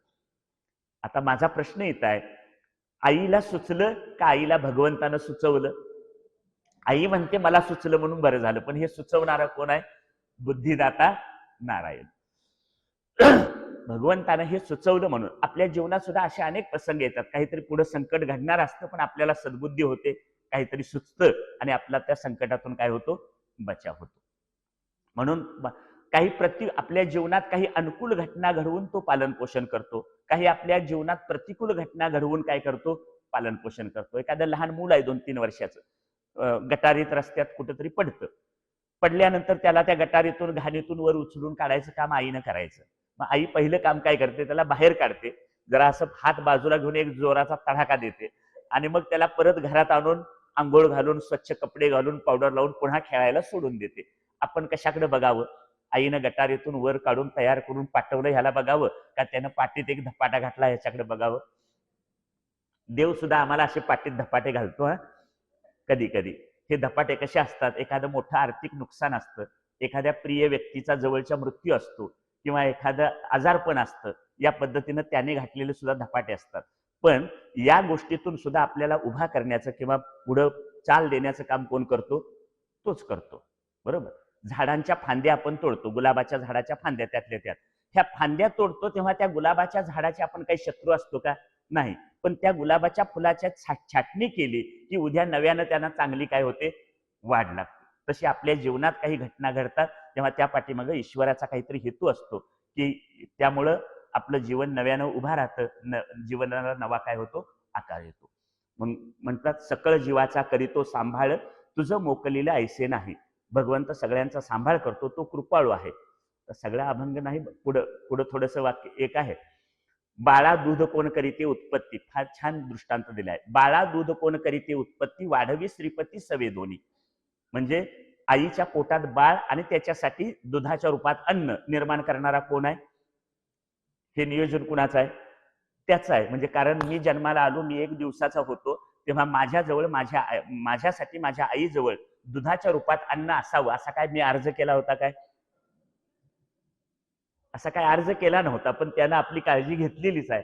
आता माझा प्रश्न येत आहे, आईला सुचलं का आईला भगवंतानं सुचवलं? आई म्हणते मला सुचलं म्हणून बरं झालं, पण हे सुचवणारा कोण आहे? बुद्धिदाता नारायण. भगवंतानं हे सुचवलं म्हणून. आपल्या जीवनात सुद्धा असे अनेक प्रसंग येतात, काहीतरी पुढे संकट घडणार असतं पण आपल्याला सद्बुद्धी होते, काहीतरी सुचतं आणि आपला त्या संकटातून काय होतो, बचाव होतो. म्हणून काही आपल्या जीवनात काही अनुकूल घटना घडवून तो पालन पोषण करतो, काही आपल्या जीवनात प्रतिकूल घटना घडवून काय करतो, पालन पोषण करतो. एखादं लहान मूल आहे 2-3 वर्षाचं, गटारीत रस्त्यात कुठेतरी पडतं, पडल्यानंतर त्याला त्या गटारीतून घाणीतून वर उचलून काढायचं काम आईनं करायचं. मग आई पहिलं काम काय करते, त्याला बाहेर काढते, जरा असं हात बाजूला घेऊन एक जोराचा तडाखा देते, आणि मग त्याला परत घरात आणून आंघोळ घालून स्वच्छ कपडे घालून पावडर लावून पुन्हा खेळायला सोडून देते. आपण कशाकडे बघावं? आईनं गटारीतून वर काढून तयार करून पाठवलं ह्याला बघावं, का त्यानं पाठीत एक धपाटा घातला ह्याच्याकडे बघावं? देव सुद्धा आम्हाला असे पाठीत धपाटे घालतो. कधी कधी हे धपाटे कसे असतात, एखादं मोठं आर्थिक नुकसान असतं, एखाद्या प्रिय व्यक्तीचा जवळचा मृत्यू असतो, किंवा एखादं आजारपण असतं, या पद्धतीनं त्याने घातलेले सुद्धा धपाटे असतात. पण या गोष्टीतून सुद्धा आपल्याला उभा करण्याचं किंवा पुढं चाल देण्याचं काम कोण करतो? तोच करतो. बरोबर. झाडांच्या फांद्या आपण तोडतो, गुलाबाच्या झाडाच्या फांद्या त्यातल्या त्यात. ह्या फांद्या तोडतो तेव्हा त्या गुलाबाच्या झाडाचे आपण काही शत्रू असतो का? नाही. पण त्या गुलाबाच्या फुलाच्या छाटणी केली की उद्या नव्यानं त्यांना चांगली काय होते? वाढ लागते. तशी आपल्या जीवनात काही घटना घडतात तेव्हा त्या पाठीमागे ईश्वराचा काहीतरी हेतू असतो की त्यामुळं आपलं जीवन नव्यानं उभा राहतं, जीवनाला नवा काय होतो? आकार येतो. मग म्हणतात सकळ जीवाचा करीतो सांभाळ, तुझं मोकलीला ऐसे नाही. भगवंत सगळ्यांचा सांभाळ करतो, तो कृपाळू आहे. सगळा अभंग नाही, पुढं पुढं थोडंसं वाक्य एक आहे. बाळा दूध कोण करीते उत्पत्ती, फार छान दृष्टांत दिलाय. बाळा दूध कोण करीते उत्पत्ती, वाढवी श्रीपती सवे दोन्ही. म्हणजे आईच्या पोटात बाळ आणि त्याच्यासाठी दुधाच्या रूपात अन्न निर्माण करणारा कोण आहे? हे नियोजन कुणाचं आहे? त्याचं आहे. म्हणजे कारण मी जन्माला आलो, मी 1 दिवसाचा होतो, तेव्हा माझ्याजवळ माझ्यासाठी माझ्या आईजवळ दुधाच्या रूपात अन्न असावं असा काय मी अर्ज केला होता काय? असा काय अर्ज केला नव्हता, पण त्यानं आपली काळजी घेतलेलीच आहे.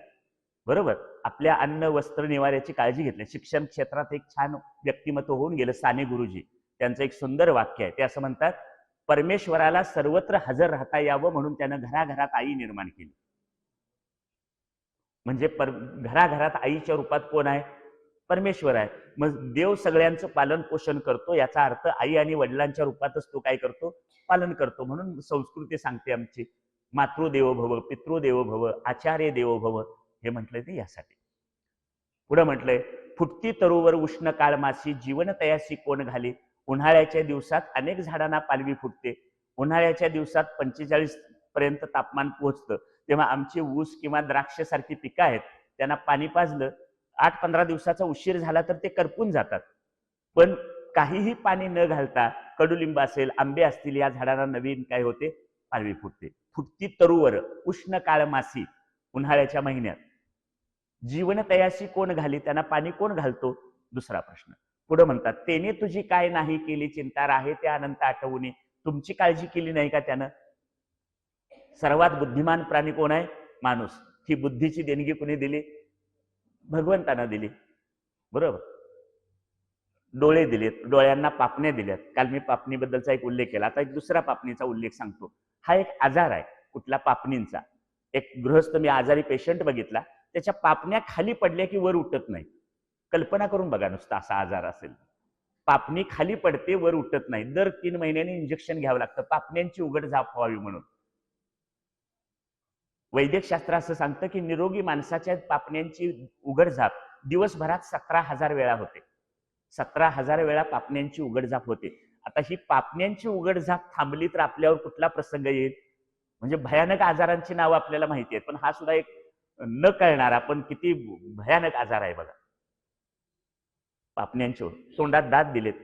बरोबर. आपल्या अन्न वस्त्र निवाऱ्याची काळजी घेतली. शिक्षण क्षेत्रात एक छान व्यक्तिमत्व होऊन गेलं साने गुरुजी. त्यांचं एक सुंदर वाक्य आहे. ते असं म्हणतात, परमेश्वराला सर्वत्र हजर राहता यावं म्हणून त्यानं घराघरात आई निर्माण केली. म्हणजे घराघरात आईच्या रूपात कोण आहे? परमेश्वर आहे. मग देव सगळ्यांचं पालन पोषण करतो, याचा अर्थ आई आणि वडिलांच्या रूपातच तो काय करतो? पालन करतो. म्हणून संस्कृती सांगते आमची, मातृदेवो भव, पितृदेवो भव, आचार्य देवो भव, हे म्हटलंय ते यासाठी. पुढे म्हटलंय, फुटती तरुवर उष्ण काळ मासी, जीवन तयासी कोण घाली. उन्हाळ्याच्या दिवसात अनेक झाडांना पालवी फुटते. उन्हाळ्याच्या दिवसात 45 पर्यंत तापमान पोहोचतं. तेव्हा आमची ऊस किंवा द्राक्ष सारखी पिकं आहेत, त्यांना पाणी पाजलं, 8-15 दिवसाचा उशीर झाला तर ते करपून जातात. पण काहीही पाणी न घालता कडुलिंब असेल, आंबे असतील, या झाडांना नवीन काय होते? पालवी फुटते. फुटती तरुवर उष्ण काळ मासी, उन्हाळ्याच्या महिन्यात. जीवन तयाशी कोण घाली, त्यांना पाणी कोण घालतो? दुसरा प्रश्न. पुढे म्हणतात, तेने तुझी काय नाही केली चिंता, राहे त्या अनंत आठवणी. तुमची काळजी केली नाही का त्यानं? सर्वात बुद्धिमान प्राणी कोण आहे? माणूस. ही बुद्धीची देणगी कोणी दिली? भगवंतानं दिली. बरोबर. डोळे दिलेत, डोळ्यांना पापण्या दिल्यात. काल मी पापणीबद्दलचा एक उल्लेख केला. आता एक दुसरा पापणीचा उल्लेख सांगतो. हा एक आजार आहे कुठला? पापणींचा. एक गृहस्थ मी आजारी पेशंट बघितला, त्याच्या पापण्या खाली पडल्या की वर उठत नाही. कल्पना करून बघा नुसता असा आजार असेल. पापणी खाली पडते, वर उठत नाही. दर 3 महिन्यांनी इंजेक्शन घ्यावं लागतं पापण्यांची उघडझाप व्हावी म्हणून. वैद्यकशास्त्र असं सांगतं की निरोगी माणसाच्या पापण्यांची उघडझाप दिवसभरात 17,000 वेळा होते. 17,000 वेळा पापण्यांची उघडझाप होते. आता ही पापण्यांची उघडझाप थांबली तर आपल्यावर कुठला प्रसंग येईल? म्हणजे भयानक आजारांची नावं आपल्याला माहिती आहेत, पण हा सुद्धा एक न कळणारा पण किती भयानक आजार आहे बघा. पापण्यांची. तोंडात दात दिलेत.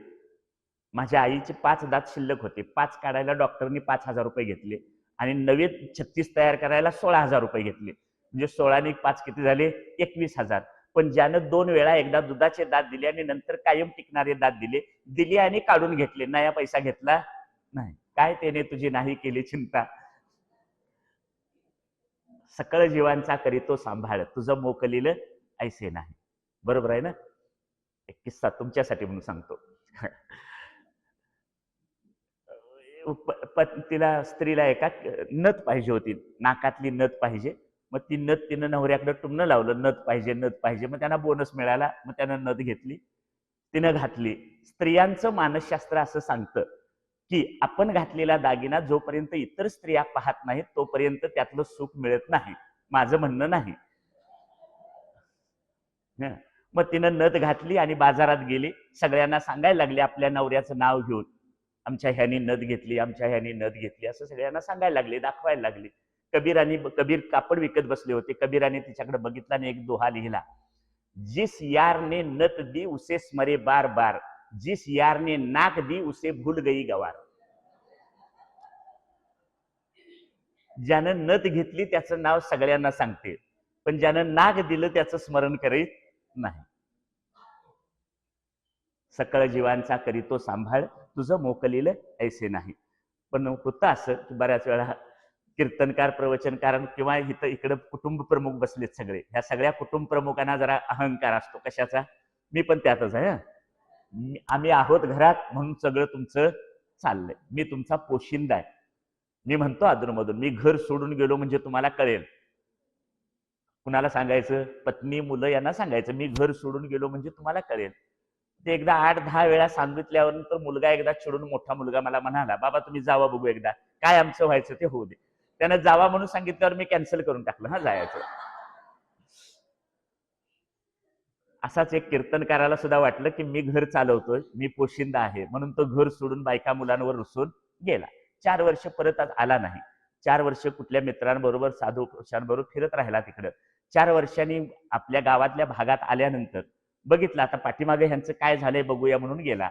माझ्या आईचे 5 दात शिल्लक होते. 5 काढायला डॉक्टरनी 5,000 रुपये घेतले आणि नवे 36 तयार करायला 16,000 रुपये घेतले. म्हणजे 16 ने 5 किती झाले? 21,000. पण ज्यानं 2 वेळा, एकदा दुधाचे दात दिले आणि नंतर कायम टिकणारे दात दिले आणि काढून घेतले, नया पैसा घेतला नाही. काय त्याने तुझी नाही केली चिंता, सकळ जीवांचा करीतो सांभाळ, तुझं मोकलील ऐसे नाही. बरोबर आहे ना? एक किस्सा तुमच्यासाठी म्हणून सांगतो. तिला, स्त्रीला एका नथ पाहिजे होती, नाकातली नथ पाहिजे. मग ती नथ तिनं नवऱ्याकडे टुमणं लावलं, नथ पाहिजे, नथ पाहिजे. मग त्यांना बोनस मिळाला, मग त्यानं नथ घेतली, तिनं घातली. स्त्रियांचं मानसशास्त्र असं सांगतं की आपण घातलेला दागिना जोपर्यंत इतर स्त्रिया पाहत नाहीत तोपर्यंत त्यातलं सुख मिळत नाही. माझं म्हणणं नाही. मग तिनं नथ घातली आणि बाजारात गेली, सगळ्यांना सांगायला लागली आपल्या नवऱ्याचं नाव घेऊन, आमच्या ह्यानी नथ घेतली, आमच्या ह्यानी नथ घेतली, असं सगळ्यांना सांगायला लागले, दाखवायला लागले. कबीर कापड विकत बसले होते. कबीराने तिच्याकडे बघितला आणि एक दोहा लिहिला, जिस यार ने नत दी उसे स्मरे बार बार, जिस यार ने नाक दी उसे भूल गई गवार. ज्यानं नथ घेतली त्याचं नाव सगळ्यांना सांगते, पण ज्यानं नाक दिलं त्याचं स्मरण करीत नाही. सकळ जीवांचा करीतो सांभाळ, तुझं मोकलील ऐसे नाही. पण होतं असं की बऱ्याच वेळा कीर्तनकार, प्रवचनकार किंवा इकडं कुटुंब प्रमुख बसलेत सगळे, ह्या सगळ्या कुटुंब प्रमुखांना जरा अहंकार असतो. कशाचा? मी पण त्यातच आहे. आम्ही आहोत घरात म्हणून सगळं तुमचं चाललंय. मी तुमचा पोशिंदा आहे. मी म्हणतो अधूनमधून, मी घर सोडून गेलो म्हणजे तुम्हाला कळेल. कुणाला सांगायचं? पत्नी, मुलं यांना सांगायचं, मी घर सोडून गेलो म्हणजे तुम्हाला कळेल. ते एकदा 8-10 वेळा सांगितल्यावर नंतर मुलगा एकदा चिडून, मोठा मुलगा मला म्हणाला, बाबा तुम्ही जावा बघू एकदा, काय आमचं व्हायचं ते होऊ दे. त्यानं जावा म्हणून सांगितल्यावर मी कॅन्सल करून टाकलं, हा जायचं. असाच एक कीर्तनकाराला सुद्धा वाटलं की मी घर चालवतोय, मी पोशिंदा आहे, म्हणून तो घर सोडून बायका मुलांवर रुसून गेला. 4 वर्ष परत आला नाही. 4 वर्ष कुठल्या मित्रांबरोबर, साधू पुरुषांबरोबर फिरत राहिला तिकडं. 4 वर्षांनी आपल्या गावातल्या भागात आल्यानंतर बघितलं आता पाठीमागे ह्यांचं काय झालंय बघूया म्हणून गेला.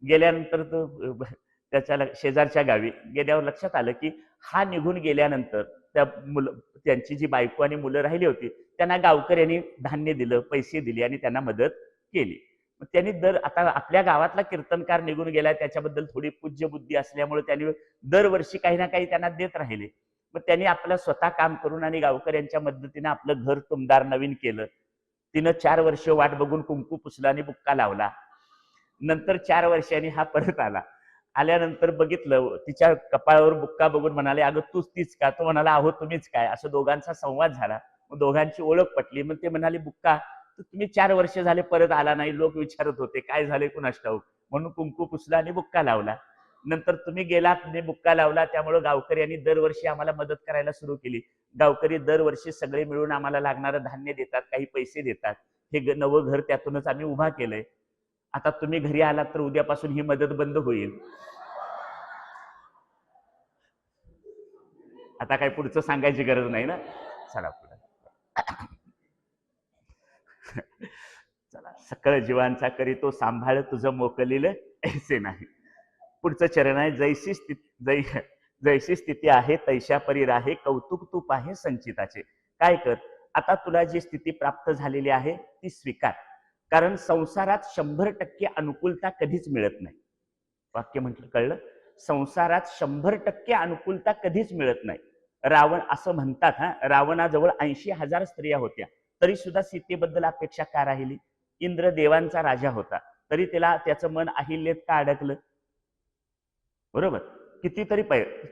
गेल्यानंतर तो त्याच्या शेजारच्या गावी गेल्यावर लक्षात आलं की हा निघून गेल्यानंतर त्यांची जी बायको आणि मुलं राहिली होती त्यांना गावकऱ्यांनी धान्य दिलं, पैसे दिले आणि त्यांना मदत केली. त्यांनी आता आपल्या गावातला कीर्तनकार निघून गेलाय त्याच्याबद्दल थोडी पूज्य बुद्धी असल्यामुळे त्यांनी दरवर्षी काही ना काही त्यांना देत राहिले. मग त्यांनी आपलं स्वतः काम करून आणि गावकऱ्यांच्या मदतीने आपलं घर तुमदार नवीन केलं. तिनं 4 वर्ष वाट बघून कुंकू पुसला आणि बुक्का लावला. नंतर 4 वर्षांनी हा परत आला. आल्यानंतर बघितलं, तिच्या कपाळावर बुक्का बघून म्हणाले, अगं तूच तीच का? तो म्हणाला, अहो तुम्हीच काय? असं दोघांचा संवाद झाला. मग दोघांची ओळख पटली. मग ते म्हणाले, बुक्का तुम्ही 4 वर्ष झाले परत आला नाही, लोक विचारत होते काय झाले कुणास ठाऊक, म्हणून कुंकू पुसला आणि बुक्का लावला. नंतर तुम्ही गेलात आणि बुक्का लावला, त्यामुळे गावकऱ्यांनी दरवर्षी आम्हाला मदत करायला सुरू केली. गावकरी दरवर्षी सगळे मिळून आम्हाला लागणारं धान्य देतात, काही पैसे देतात. हे नवं घर त्यातूनच आम्ही उभा केलंय. आता तुम्ही घरी आलात तर उद्यापासून ही मदत बंद होईल. आता काय पुढचं सांगायची गरज नाही ना. चला पुढे. चला, सकळ जीवांचा करी तो सांभाळ, तुझं मोकलील ऐसे नाही. पुढचं चरण आहे, जैसी स्थिती आहे तैशा परी राहे, कौतुक तू पाहे संचिताचे. काय कर, आता तुला जी स्थिती प्राप्त झालेली आहे ती स्वीकार. कारण संसारात 100% अनुकूलता कधीच मिळत नाही. वाक्य म्हटलं कळलं? संसारात 100% अनुकूलता कधीच मिळत नाही. रावण असं म्हणतात, हा, रावणाजवळ 80,000 स्त्रिया होत्या, तरी सुद्धा सीतेबद्दल अपेक्षा का राहिली? इंद्र देवांचा राजा होता, तरी त्याचं मन अहिल्येत का अडकलं? बरोबर. कितीतरी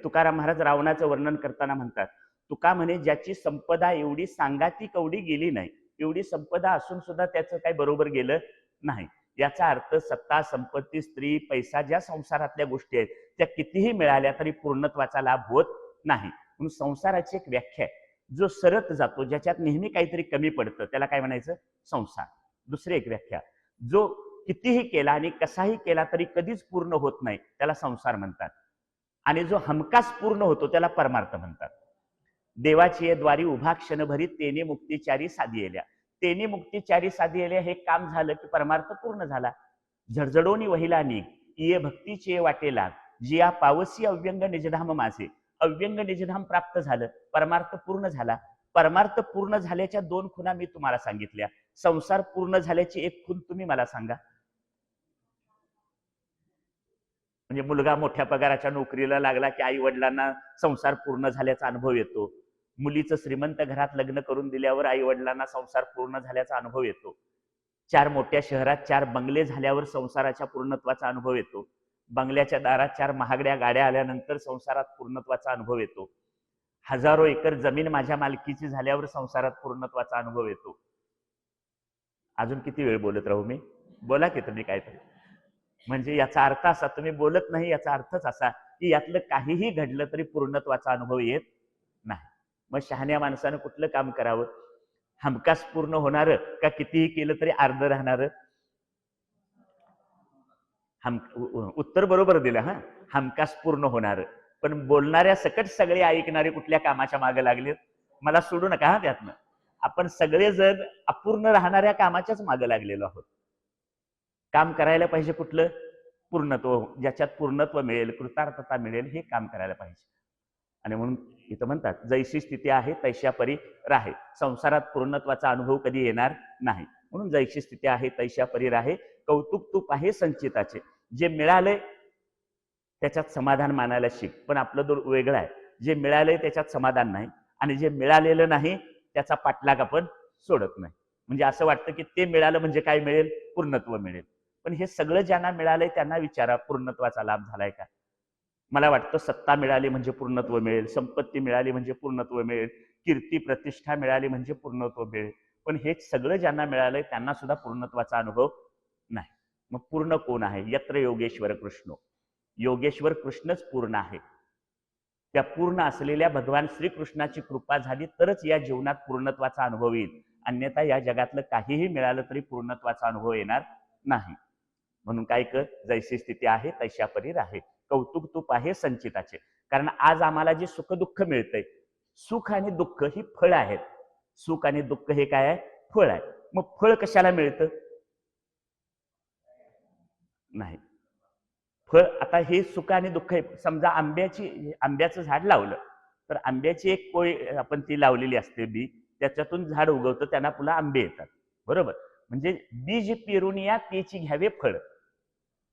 तुकाराम महाराज रावणाचं वर्णन करताना म्हणतात, तुका म्हणे ज्याची संपदा एवढी सांगाती कवडी गेली नाही, एवढी संपदा असून सुद्धा त्याचं काही बरोबर गेलं नाही. याचा अर्थ सत्ता, संपत्ती, स्त्री, पैसा, ज्या संसारातल्या गोष्टी आहेत त्या कितीही मिळाल्या तरी पूर्णत्वाचा लाभ होत नाही. म्हणून संसाराची एक व्याख्या आहे, जो सरत जातो, ज्याच्यात नेहमी काहीतरी कमी पडतं, त्याला काय म्हणायचं? संसार. दुसरी एक व्याख्या, जो कितीही केला आणि कसाही केला तरी कधीच पूर्ण होत नाही, त्याला संसार म्हणतात. आणि जो हमखास पूर्ण होतो त्याला परमार्थ म्हणतात. देवाची द्वारी उभा क्षणभरी तेने मुक्तीचारी साधी येल्या. तेने मुक्तीचारी साधी येल्या हे काम झालं की परमार्थ पूर्ण झाला. झडझडोनी वहिला निघ, इये भक्तीचे वाटे लाग, जिया पावसी अव्यंग निजधाम माझे. अव्यंग निजधाम प्राप्त झालं, परमार्थ पूर्ण झाला. परमार्थ पूर्ण झाल्याच्या 2 खुणा मी तुम्हाला सांगितल्या. संसार पूर्ण झाल्याची एक खूण तुम्ही मला सांगा. म्हणजे मुलगा मोठ्या पगाराच्या नोकरीला लागला की आई वडिलांना संसार पूर्ण झाल्याचा अनुभव येतो. मुलीचं श्रीमंत घरात लग्न करून दिल्यावर आई वडिलांना संसार पूर्ण झाल्याचा अनुभव येतो. 4 मोठ्या शहरात 4 बंगले झाल्यावर संसाराच्या पूर्णत्वाचा अनुभव येतो. बंगल्याच्या दारात 4 महागड्या गाड्या आल्यानंतर संसारात पूर्णत्वाचा अनुभव येतो. हजारो एकर जमीन माझ्या मालकीची झाल्यावर संसारात पूर्णत्वाचा अनुभव येतो. अजून किती वेळ बोलत राहू मी? बोला की तुम्ही काहीतरी. म्हणजे याचा अर्थ असा, तुम्ही बोलत नाही याचा अर्थच असा की यातलं काहीही घडलं तरी पूर्णत्वाचा अनुभव येत नाही. मग शहाण्या माणसानं कुठलं काम करावं? हमखास पूर्ण होणार का कितीही केलं तरी अर्ध राहणार? उत्तर बरोबर दिलं. हा, हमखास पूर्ण होणार. पण बोलणाऱ्या सकट सगळे ऐकणारे कुठल्या कामाच्या मागे लागलेत? मला सोडू नका हा त्यातनं. आपण सगळेजण अपूर्ण राहणाऱ्या कामाच्याच मागे लागलेलो आहोत. काम करायला पाहिजे कुठलं? पूर्णत्व, ज्याच्यात पूर्णत्व मिळेल, कृतार्थता मिळेल, हे काम करायला पाहिजे. आणि म्हणून इथं म्हणतात, जैसी स्थिती आहे तैशा परी राहे. संसारात पूर्णत्वाचा अनुभव कधी येणार नाही. म्हणून जैसी स्थिती आहे तैशा परी राहे, कौतुक तू पाहे संचिताचे. जे मिळालंय त्याच्यात समाधान मानायला शिक. पण आपलं दूर वेगळं आहे. जे मिळालंय त्याच्यात समाधान नाही आणि जे मिळालेलं नाही त्याचा पाठलाग आपण सोडत नाही. म्हणजे असं वाटतं की ते मिळालं म्हणजे काय मिळेल, पूर्णत्व मिळेल. पण हे सगळं ज्यांना मिळालंय त्यांना विचारा, पूर्णत्वाचा लाभ झालाय का? मला वाटतं सत्ता मिळाली म्हणजे पूर्णत्व मिळेल, संपत्ती मिळाली म्हणजे पूर्णत्व मिळेल, कीर्ती प्रतिष्ठा मिळाली म्हणजे पूर्णत्व मिळेल. पण हे सगळं ज्यांना मिळालंय त्यांना सुद्धा पूर्णत्वाचा अनुभव नाही. मग पूर्ण कोण आहे? यत्र योगेश्वर कृष्ण. योगेश्वर कृष्णच पूर्ण आहे. त्या पूर्ण असलेल्या भगवान श्रीकृष्णाची कृपा झाली तरच या जीवनात पूर्णत्वाचा अनुभव येईल. अन्यथा या जगातलं काहीही मिळालं तरी पूर्णत्वाचा अनुभव येणार नाही. म्हणून काय कर, जैसी स्थिती आहे तैशा परी राहे. कौतुक तूप आहे संचिताचे. कारण आज आम्हाला जे सुख दुःख मिळतंय, सुख आणि दुःख ही फळ आहेत. सुख आणि दुःख हे काय आहे? फळ आहे. मग फळ कशाला मिळतं? नाही. फळ आता हे सुख आणि दुःख आहे. समजा आंब्याचं झाड लावलं तर आंब्याची एक कोळी आपण ती लावलेली असते बी, त्याच्यातून झाड उगवतं, त्यांना पुन्हा आंबे येतात. बरोबर? म्हणजे बीज पेरून या त्याची घ्यावे फळ.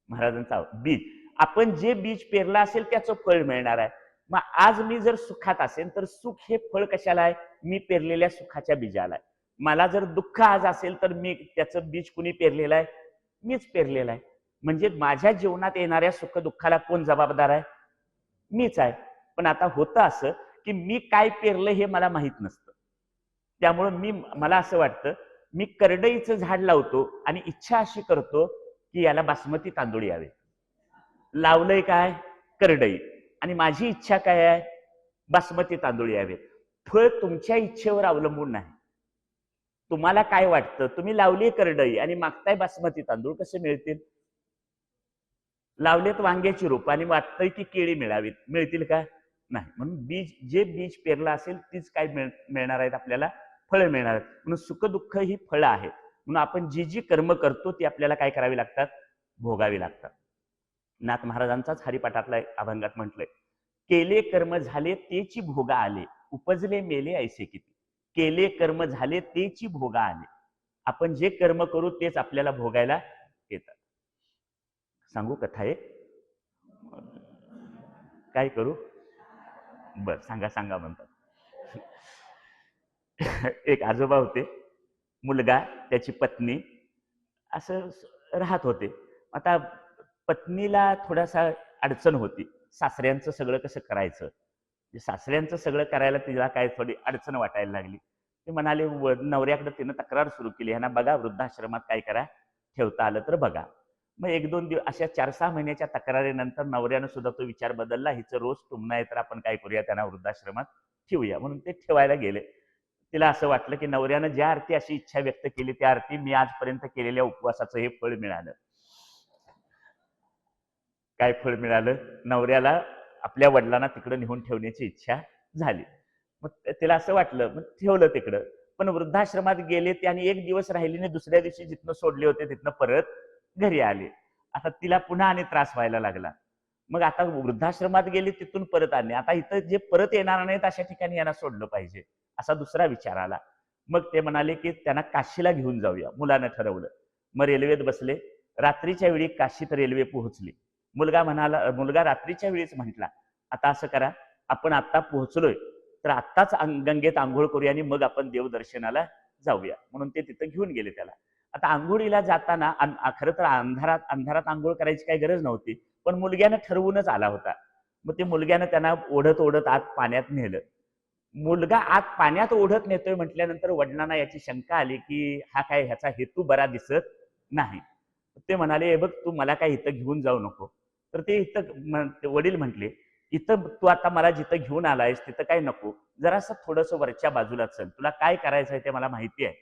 महाराजांचा बीज, आपण जे बीज पेरलं असेल त्याचं फळ मिळणार आहे. मग आज मी जर सुखात असेल तर सुख हे फळ कशाला आहे? मी पेरलेल्या सुखाच्या बीजाला आहे. मला जर दुःख आज असेल तर मी त्याचं बीज कुणी पेरलेलं आहे? मीच पेरलेलं आहे. म्हणजे माझ्या जीवनात येणाऱ्या सुख दुःखाला कोण जबाबदार आहे? मीच आहे. पण आता होतं असं की मी काय पेरलं हे मला माहित नसतं. त्यामुळं मला असं वाटतं, मी करडईचं झाड लावतो आणि इच्छा अशी करतो की याला बासमती तांदूळ यावे. लावलंय काय? करडई. आणि माझी इच्छा काय आहे? बासमती तांदूळ यावे. फळ तुमच्या इच्छेवर अवलंबून नाही. तुम्हाला काय वाटतं? तुम्ही लावली करडई आणि मागताय बासमती तांदूळ, कसे मिळतील? लावलेत वांग्याची रोप आणि वाटतंय की केळी मिळावीत, मिळतील का? नाही. म्हणून जे बीज पेरलं असेल तीच काय मिळणार आहेत आपल्याला? फळं मिळणार आहेत. म्हणून सुख दुःख ही फळं आहेत. म्हणून आपण जी कर्म करतो ती आपल्याला काय करावी लागतात? भोगावी लागतात. नाथ महाराजांचाच हरिपाठातला अभंगात म्हटलंय, केले कर्म झाले तेची भोगा आले, उपजले मेले ऐसे किती. केले कर्म झाले तेची भोगा आले. आपण जे कर्म करू तेच आपल्याला भोगायला येतात. सांगू कथा एक? काय करू? बर, सांगा म्हणतात. एक आजोबा होते, मुलगा, त्याची पत्नी असं राहत होते. आता पत्नीला थोडासा अडचण होती. सासऱ्यांचं सगळं कसं करायचं? सासऱ्यांचं सगळं करायला तिला काय थोडी अडचण वाटायला लागली. ते म्हणाले, नवऱ्याकडे तिनं तक्रार सुरू केली, ह्यांना बघा वृद्धाश्रमात काय करा, ठेवता आलं तर बघा. मग 1-2 दिवस अशा 4-6 महिन्याच्या तक्रारीनंतर नवऱ्यानं सुद्धा तो विचार बदलला, हिचं रोज टुमणं आहे तर आपण काय करूया, त्यांना वृद्धाश्रमात ठेवूया. म्हणून ते ठेवायला गेले. तिला असं वाटलं की नवऱ्यानं ज्या अर्थी अशी इच्छा व्यक्त केली त्या अर्थी मी आजपर्यंत केलेल्या उपवासाचं हे फळ मिळालं. काय फळ मिळालं? नवऱ्याला आपल्या वडिलांना तिकडं नेऊन ठेवण्याची इच्छा झाली. मग तिला असं वाटलं, मग ठेवलं तिकडं. पण वृद्धाश्रमात गेले ते आणि 1 दिवस राहिले आणि दुसऱ्या दिवशी जिथनं सोडले होते तिथनं परत घरी आले. आता तिला पुन्हा आणि त्रास व्हायला लागला. मग आता वृद्धाश्रमात गेली, तिथून परत आले. आता इथं जे परत येणार नाहीत अशा ठिकाणी यांना सोडलं पाहिजे, असा दुसरा विचार आला. मग ते म्हणाले की त्यांना काशीला घेऊन जाऊया. मुलानं ठरवलं. मग रेल्वेत बसले. रात्रीच्या वेळी काशीत रेल्वे पोहोचली. मुलगा रात्रीच्या वेळीच म्हटला, आता असं करा, आपण आता पोहोचलोय तर आत्ताच गंगेत आंघोळ करूया आणि मग आपण देवदर्शनाला जाऊया. म्हणून ते तिथं घेऊन गेले त्याला. आता आंघोळीला जाताना खरं तर अंधारात आंघोळ करायची काही गरज नव्हती, पण मुलग्यानं ठरवूनच आला होता. मग ते मुलग्यानं त्यांना ओढत ओढत आत पाण्यात नेलं. मुलगा आत पाण्यात ओढत नेतोय म्हटल्यानंतर वडिलांना याची शंका आली की हा काय, ह्याचा हेतू बरा दिसत नाही. ते म्हणाले, हे बघ, तू मला काय इथं घेऊन जाऊ नको. तर ते वडील म्हटले, इथं तू आता मला जिथं घेऊन आलायस तिथं काय नको, जरासं थोडंसं वरच्या बाजूला चल, तुला काय करायचंय ते मला माहिती आहे.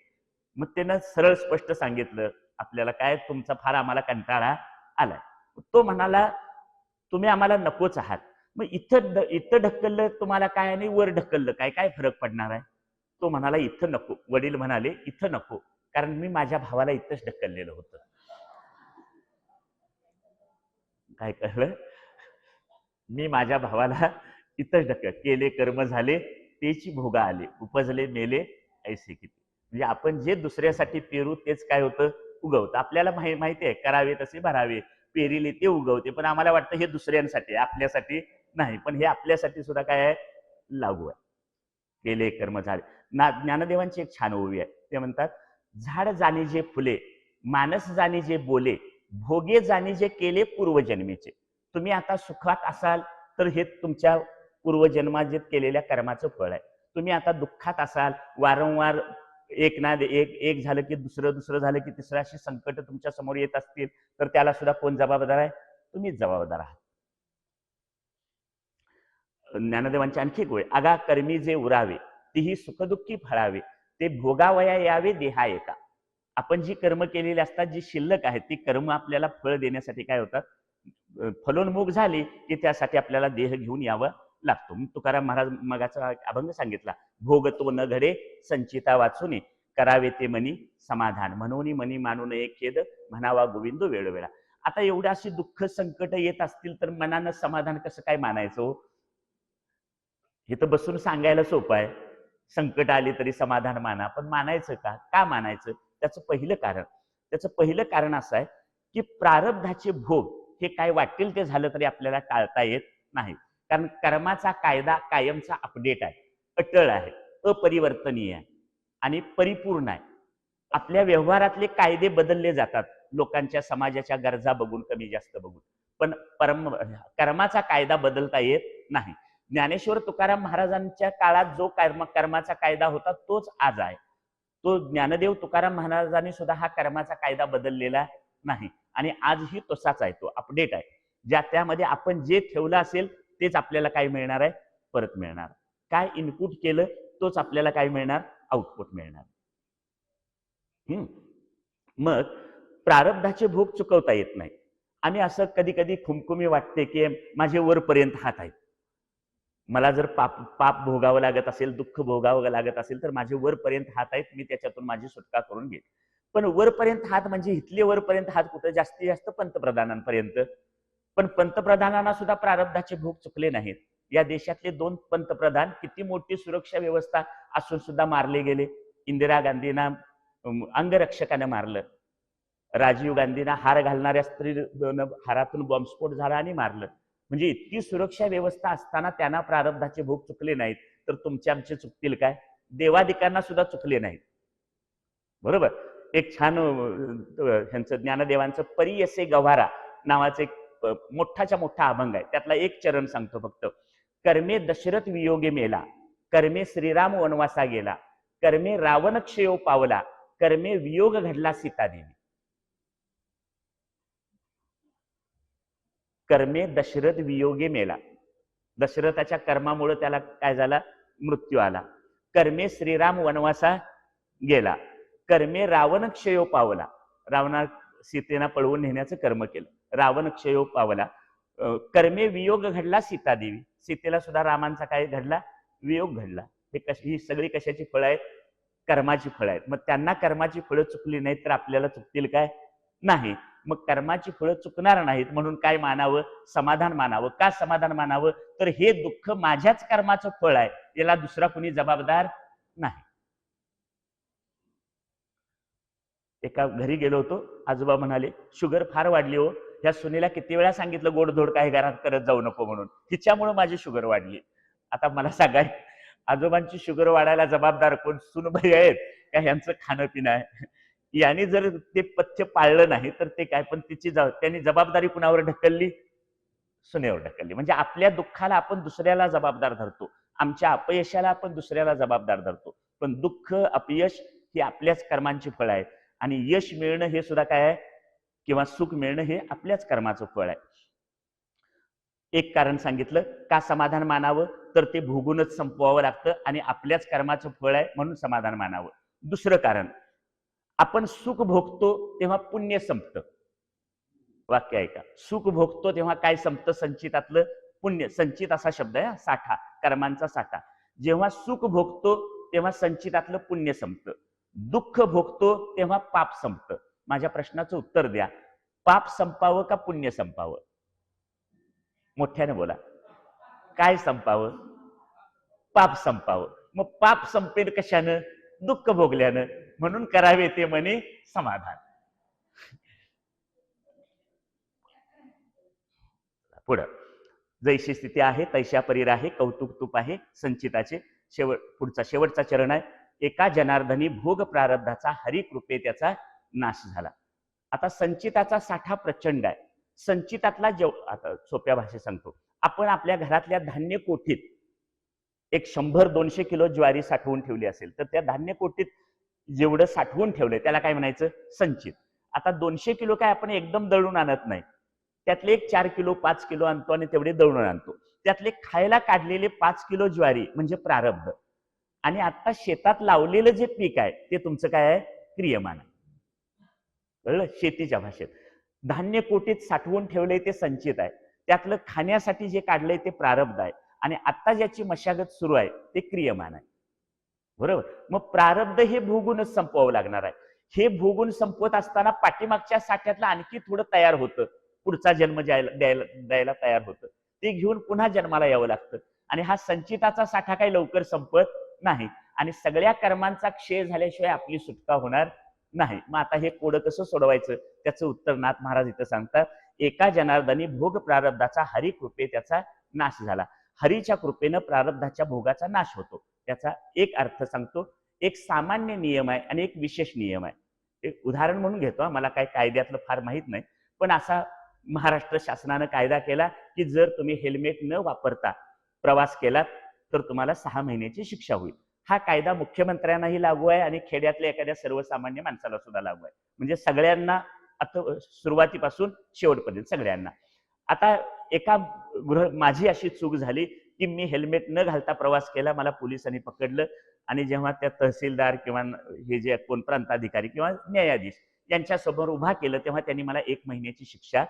मग त्यानं सरळ स्पष्ट सांगितलं, आपल्याला काय, तुमचा फार आम्हाला कंटाळा आलाय. तो म्हणाला, तुम्ही आम्हाला नकोच आहात, मग इथं ढकललं तुम्हाला काय आणि वर ढकललं काय, काय फरक पडणार आहे? तो म्हणाला, इथं नको. वडील म्हणाले, इथं नको, कारण मी माझ्या भावाला इथंच ढकललेलं होतं. काय कळलं? मी माझ्या भावाला इथंच केले कर्म झाले तेची भोगा आले, उपजले मेले ऐसे किती. म्हणजे आपण जे दुसऱ्यासाठी पेरू तेच काय होतं, उगवतं. आपल्याला माहिती आहे, करावे तसे भरावे, पेरिले ते उगवते. पण आम्हाला वाटतं हे दुसऱ्यांसाठी, आपल्यासाठी नाही. पण हे आपल्यासाठी सुद्धा काय आहे, लागू आहे. केले कर्म झाले. ज्ञानदेवांची एक छान ओवी आहे. ते म्हणतात, झाड जाणी जे फुले, मानस जाणी जे बोले, भोगे जाणी जे केले पूर्वजन्मीचे. तुम्ही आता सुखात असाल तर हे तुमच्या पूर्वजन्मात केलेल्या कर्माचं फळ आहे. तुम्ही आता दुःखात असाल, वारंवार एक ना एक झालं की दुसरं झालं की तिसरं, अशी संकट तुमच्या समोर येत असतील तर त्याला सुद्धा कोण जबाबदार आहे? तुम्हीच जबाबदार आहात. ज्ञानदेवांची आणखी एक वेळ, अगा कर्मी जे उरावे तीही सुखदुःखी फळावे, ते भोगावया यावे देहा एका. आपण जी कर्म केलेली असतात, जी शिल्लक आहेत, ती कर्म आपल्याला फळ देण्यासाठी काय होतात? फलोन्मुख झाली की त्यासाठी आपल्याला देह घेऊन यावं लागतो. तुकाराम महाराज मगाचा अभंग सांगितला, भोग तो न घडे संचिता वाचुनी, करावे ते मनी समाधान, म्हणून मनी मानू नये खेद, म्हणावा गोविंद वेळोवेळा. आता एवढं अशी दुःख संकट येत असतील तर मनानं समाधान कसं काय मानायचं? हे तर बसून सांगायला सोपं आहे, संकट आली तरी समाधान माना, पण मानायचं का? का मानायचं? त्याचं पहिलं कारण असं आहे की प्रारब्धाचे भोग हे काय वाटेल ते झालं तरी आपल्याला टाळता येत नाही. कारण कर्माचा कायदा कायमचा अपडेट आहे, अटळ आहे, अपरिवर्तनीय आहे आणि परिपूर्ण आहे. आपल्या व्यवहारातले कायदे बदलले जातात लोकांच्या समाजाच्या गरजा बघून, कमी जास्त बघून, पण कर्माचा कायदा बदलता येत नाही. ज्ञानेश्वर तुकाराम महाराजांच्या काळात जो कर्माचा कायदा होता तोच आज आहे. तो ज्ञानदेव तुकाराम महाराजांनी सुद्धा हा कर्माचा कायदा बदललेला नाही आणि आजही तसाच आहे, तो अपडेट आहे. त्यामध्ये आपण जे ठेवलं असेल तेच आपल्याला काय मिळणार आहे? परत मिळणार. काय इनपुट केलं तोच आपल्याला काय मिळणार? आउटपुट मिळणार. मग प्रारब्धाचे भोग चुकवता येत नाही. आणि असं कधी कधी खुमखुमी वाटते की माझे वरपर्यंत हात आहेत, मला जर पाप भोगावं लागत असेल, दुःख भोगावं लागत असेल तर माझे वरपर्यंत हात आहेत, मी त्याच्यातून माझी सुटका करून घेईन. पण वरपर्यंत हात म्हणजे इथले वरपर्यंत हात कुठं? जास्तीत जास्त पंतप्रधानांपर्यंत. पण पंतप्रधानांना सुद्धा प्रारब्धाचे भोग चुकले नाहीत. या देशातले 2 पंतप्रधान किती मोठी सुरक्षा व्यवस्था असून सुद्धा मारले गेले. इंदिरा गांधींना अंगरक्षकाने मारलं, राजीव गांधींना हार घालणाऱ्या स्त्री हारातून बॉम्बस्फोट झाला आणि मारलं. म्हणजे इतकी सुरक्षा व्यवस्था असताना त्यांना प्रारब्धाचे भोग चुकले नाहीत, तर तुमचे आमचे चुकतील काय? देवादिकांना सुद्धा चुकले नाहीत. बरोबर. एक छान ह्यांचं ज्ञानदेवांचं परियसे गव्हारा नावाचं एक मोठाच्या मोठा अभंग आहे. त्यातला एक चरण सांगतो फक्त. कर्मे दशरथ वियोगे मेला, कर्मे श्रीराम वनवासा गेला, कर्मे रावण क्षयो पावला, कर्मे वियोग घडला सीतादेवी. कर्मे दशरथ वियोगे मेला, दशरथाच्या कर्मामुळे त्याला काय झाला? मृत्यू आला. कर्मे श्रीराम वनवासा गेला, कर्मे रावण क्षयो पावला, रावणा सीतेना पळवून नेण्याचं कर्म केलं, रावण क्षयो पावला. कर्मे वियोग घडला सीतादेवी, सीतेला सुद्धा रामांचा काय घडला? वियोग घडला. ही सगळी कशाची फळं आहेत? कर्माची फळं आहेत. मग त्यांना कर्माची फळं चुकली नाहीत तर आपल्याला चुकतील काय? नाही. मग कर्माची फळं चुकणार नाहीत म्हणून काय मानावं? समाधान मानावं. का समाधान मानावं? तर हे दुःख माझ्याच कर्माचं फळ आहे, याला दुसरा कुणी जबाबदार नाही. एका घरी गेलो होतो, आजोबा म्हणाले शुगर फार वाढली हो, ह्या सुनेला किती वेळा सांगितलं गोडधोड काही घरात करत जाऊ नको म्हणून, हिच्यामुळे माझी शुगर वाढली. आता मला सांगाय, आजोबांची शुगर वाढायला जबाबदार कोण? सुनबाई आहेत का ह्यांचं खाणं पिणं आहे? याने जर ते पथ्य पाळलं नाही तर ते काय? पण त्यांनी जबाबदारी कुणावर ढकलली? सुनेवर ढकलली. म्हणजे आपल्या दुःखाला आपण दुसऱ्याला जबाबदार धरतो, आमच्या अपयशाला आपण दुसऱ्याला जबाबदार धरतो. पण दुःख अपयश ही आपल्याच कर्मांची फळ आहेत आणि यश मिळणं हे सुद्धा काय आहे? किंवा सुख मिळणं हे आपल्याच कर्माचं फळ आहे. एक कारण सांगितलं, का समाधान मानावं? तर ते भोगूनच संपवावं लागतं आणि आपल्याच कर्माचं फळ आहे म्हणून समाधान मानावं. दुसरं कारण, आपण सुख भोगतो तेव्हा पुण्य संपतं. वाक्य ऐका, सुख भोगतो तेव्हा काय संपतं? संचितातलं पुण्य. संचित असा शब्द आहे, साठा, कर्मांचा साठा. जेव्हा सुख भोगतो तेव्हा संचितातलं पुण्य संपतं. दुःख भोगतो तेव्हा पाप संपतं. माझ्या प्रश्नाचं उत्तर द्या, पाप संपावं का पुण्य संपावं? मोठ्याने बोला. काय संपावं? पाप संपावं. मग पाप संपेल कशानं? दुःख भोगल्यानं. म्हणून करावे ते म्हणे समाधान. पुढं जैशी स्थिती आहे तैशा परीर आहे, कौतुक तूप आहे संचिताचे. पुढचा शेवटचा चरण आहे, एका जनार्दनी भोग प्रारब्धाचा हरी कृपे त्याचा नाश झाला. आता संचिताचा साठा प्रचंड आहे. संचितातला आता सोप्या भाषेत सांगतो, आपण आपल्या घरातल्या धान्य कोठीत एक 100-200 किलो ज्वारी साठवून ठेवली असेल तर त्या धान्य कोठीत जेवढं साठवून ठेवलंय त्याला काय म्हणायचं, संचित. आता 200 किलो काय आपण एकदम दळून आणत नाही, त्यातले एक 4 किलो 5 किलो आणतो आणि तेवढे दळून आणतो. त्यातले खायला काढलेले 5 किलो ज्वारी म्हणजे प्रारब्ध. आणि आता शेतात लावलेलं जे पीक आहे ते तुमचं काय आहे, क्रियमान आहे. कळलं? शेतीच्या भाषेत धान्य कोठीत साठवून ठेवलंय ते संचित आहे, त्यातलं खाण्यासाठी जे काढलंय ते प्रारब्ध आहे, आणि आता ज्याची मशागत सुरू आहे ते क्रियमान आहे. बरोबर? मग प्रारब्ध हे भूगुणच संपवावं लागणार आहे. हे भूगुण संपवत असताना पाठीमागच्या साठ्यातलं आणखी थोडं तयार होतं, पुढचा जन्म द्यायला तयार होतं, ते घेऊन पुन्हा जन्माला यावं लागतं. आणि हा संचिताचा साठा काही लवकर संपत नाही, आणि सगळ्या कर्मांचा क्षय झाल्याशिवाय आपली सुटका होणार नाही. मग आता हे कोडं कसं सोडवायचं, त्याचं उत्तर नाथ महाराज इथं सांगतात, एका जनार्दनी भोग प्रारब्धाचा हरी कृपे त्याचा नाश झाला. हरीच्या कृपेनं प्रारब्धाच्या भोगाचा नाश होतो. त्याचा एक अर्थ सांगतो, एक सामान्य नियम आहे आणि एक विशेष नियम आहे. एक उदाहरण म्हणून घेतो, मला काही कायद्यातलं फार माहित नाही, पण असा महाराष्ट्र शासनानं कायदा केला की जर तुम्ही हेल्मेट न वापरता प्रवास केलात तर तुम्हाला 6 महिन्याची शिक्षा होईल. हा कायदा मुख्यमंत्र्यांनाही लागू आहे आणि खेड्यातल्या एखाद्या सर्वसामान्य माणसाला सुद्धा लागू आहे. म्हणजे सगळ्यांना, आता सुरुवातीपासून शेवटपर्यंत सगळ्यांना. आता माझी अशी चूक झाली की मी हेल्मेट न घालता प्रवास केला, मला पोलिसांनी पकडलं, आणि जेव्हा त्या तहसीलदार किंवा हे जे कोण प्रांताधिकारी किंवा न्यायाधीश यांच्या समोर उभा केलं तेव्हा त्यांनी मला 1 महिन्याची शिक्षा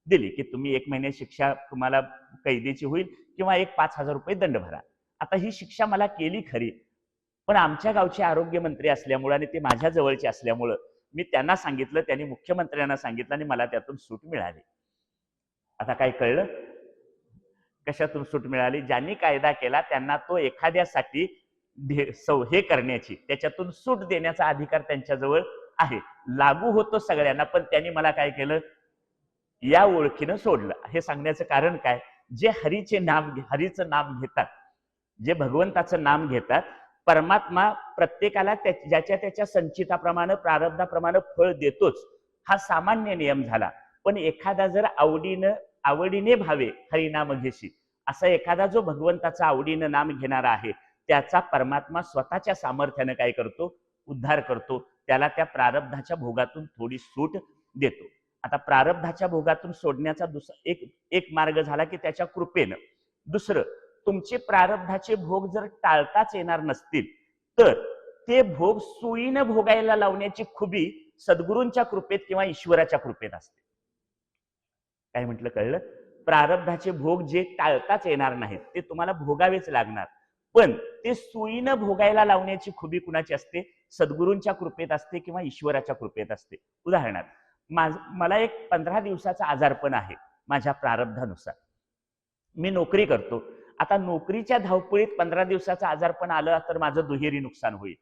दिली की तुम्ही 1 महिन्याची शिक्षा तुम्हाला कैदेची होईल किंवा एक 5,000 रुपये दंड भरा. आता ही शिक्षा मला केली खरी, पण आमच्या गावचे आरोग्य मंत्री असल्यामुळे आणि ते माझ्या जवळचे असल्यामुळं मी त्यांना सांगितलं, त्यांनी मुख्यमंत्र्यांना सांगितलं आणि मला त्यातून सूट मिळाली. आता काय कळलं? कशातून सूट मिळाली? ज्यांनी कायदा केला त्यांना तो एखाद्यासाठी हे करण्याची, त्याच्यातून सूट देण्याचा अधिकार त्यांच्याजवळ आहे. लागू होतो सगळ्यांना, पण त्यांनी मला काय केलं, या ओळखीनं सोडलं. हे सांगण्याचं कारण काय, जे हरीचं नाम घेतात, जे भगवंताचं नाम घेतात, परमात्मा प्रत्येकाला ज्याच्या त्याच्या संचिताप्रमाणे प्रारब्धाप्रमाणे फळ देतोच. हा सामान्य नियम झाला. पण एखादा जर आवडीने भावे हरिनाम घेशी, असा एखादा जो भगवंताचा आवडीनं नाम घेणारा आहे त्याचा परमात्मा स्वतःच्या सामर्थ्याने काय करतो, उद्धार करतो. त्याला त्या प्रारब्धाच्या भोगातून थोडी सूट देतो. आता प्रारब्धाच्या भोगातून सोडण्याचा दुसरा एक मार्ग झाला की त्याच्या कृपेनं. दुसरं, तुमचे प्रारब्धाचे भोग जर टाळताच येणार नसतील तर ते भोग सोयीनं भोगायला लावण्याची खुबी सद्गुरूंच्या कृपेत किंवा ईश्वराच्या कृपेत असते. काय म्हटलं, कळलं? प्रारब्धाचे भोग जे टाळताच येणार नाहीत ते तुम्हाला भोगावेच लागणार, पण ते सोयीनं भोगायला लावण्याची खुबी कुणाची असते, सद्गुरूंच्या कृपेत असते किंवा ईश्वराच्या कृपेत असते. उदाहरणार्थ, मला एक 15 दिवसाचा आजारपण आहे माझ्या प्रारब्धानुसार, मी नोकरी करतो. आता नोकरीच्या धावपळीत 15 दिवसाचा आजारपण आलं तर माझं दुहेरी नुकसान होईल,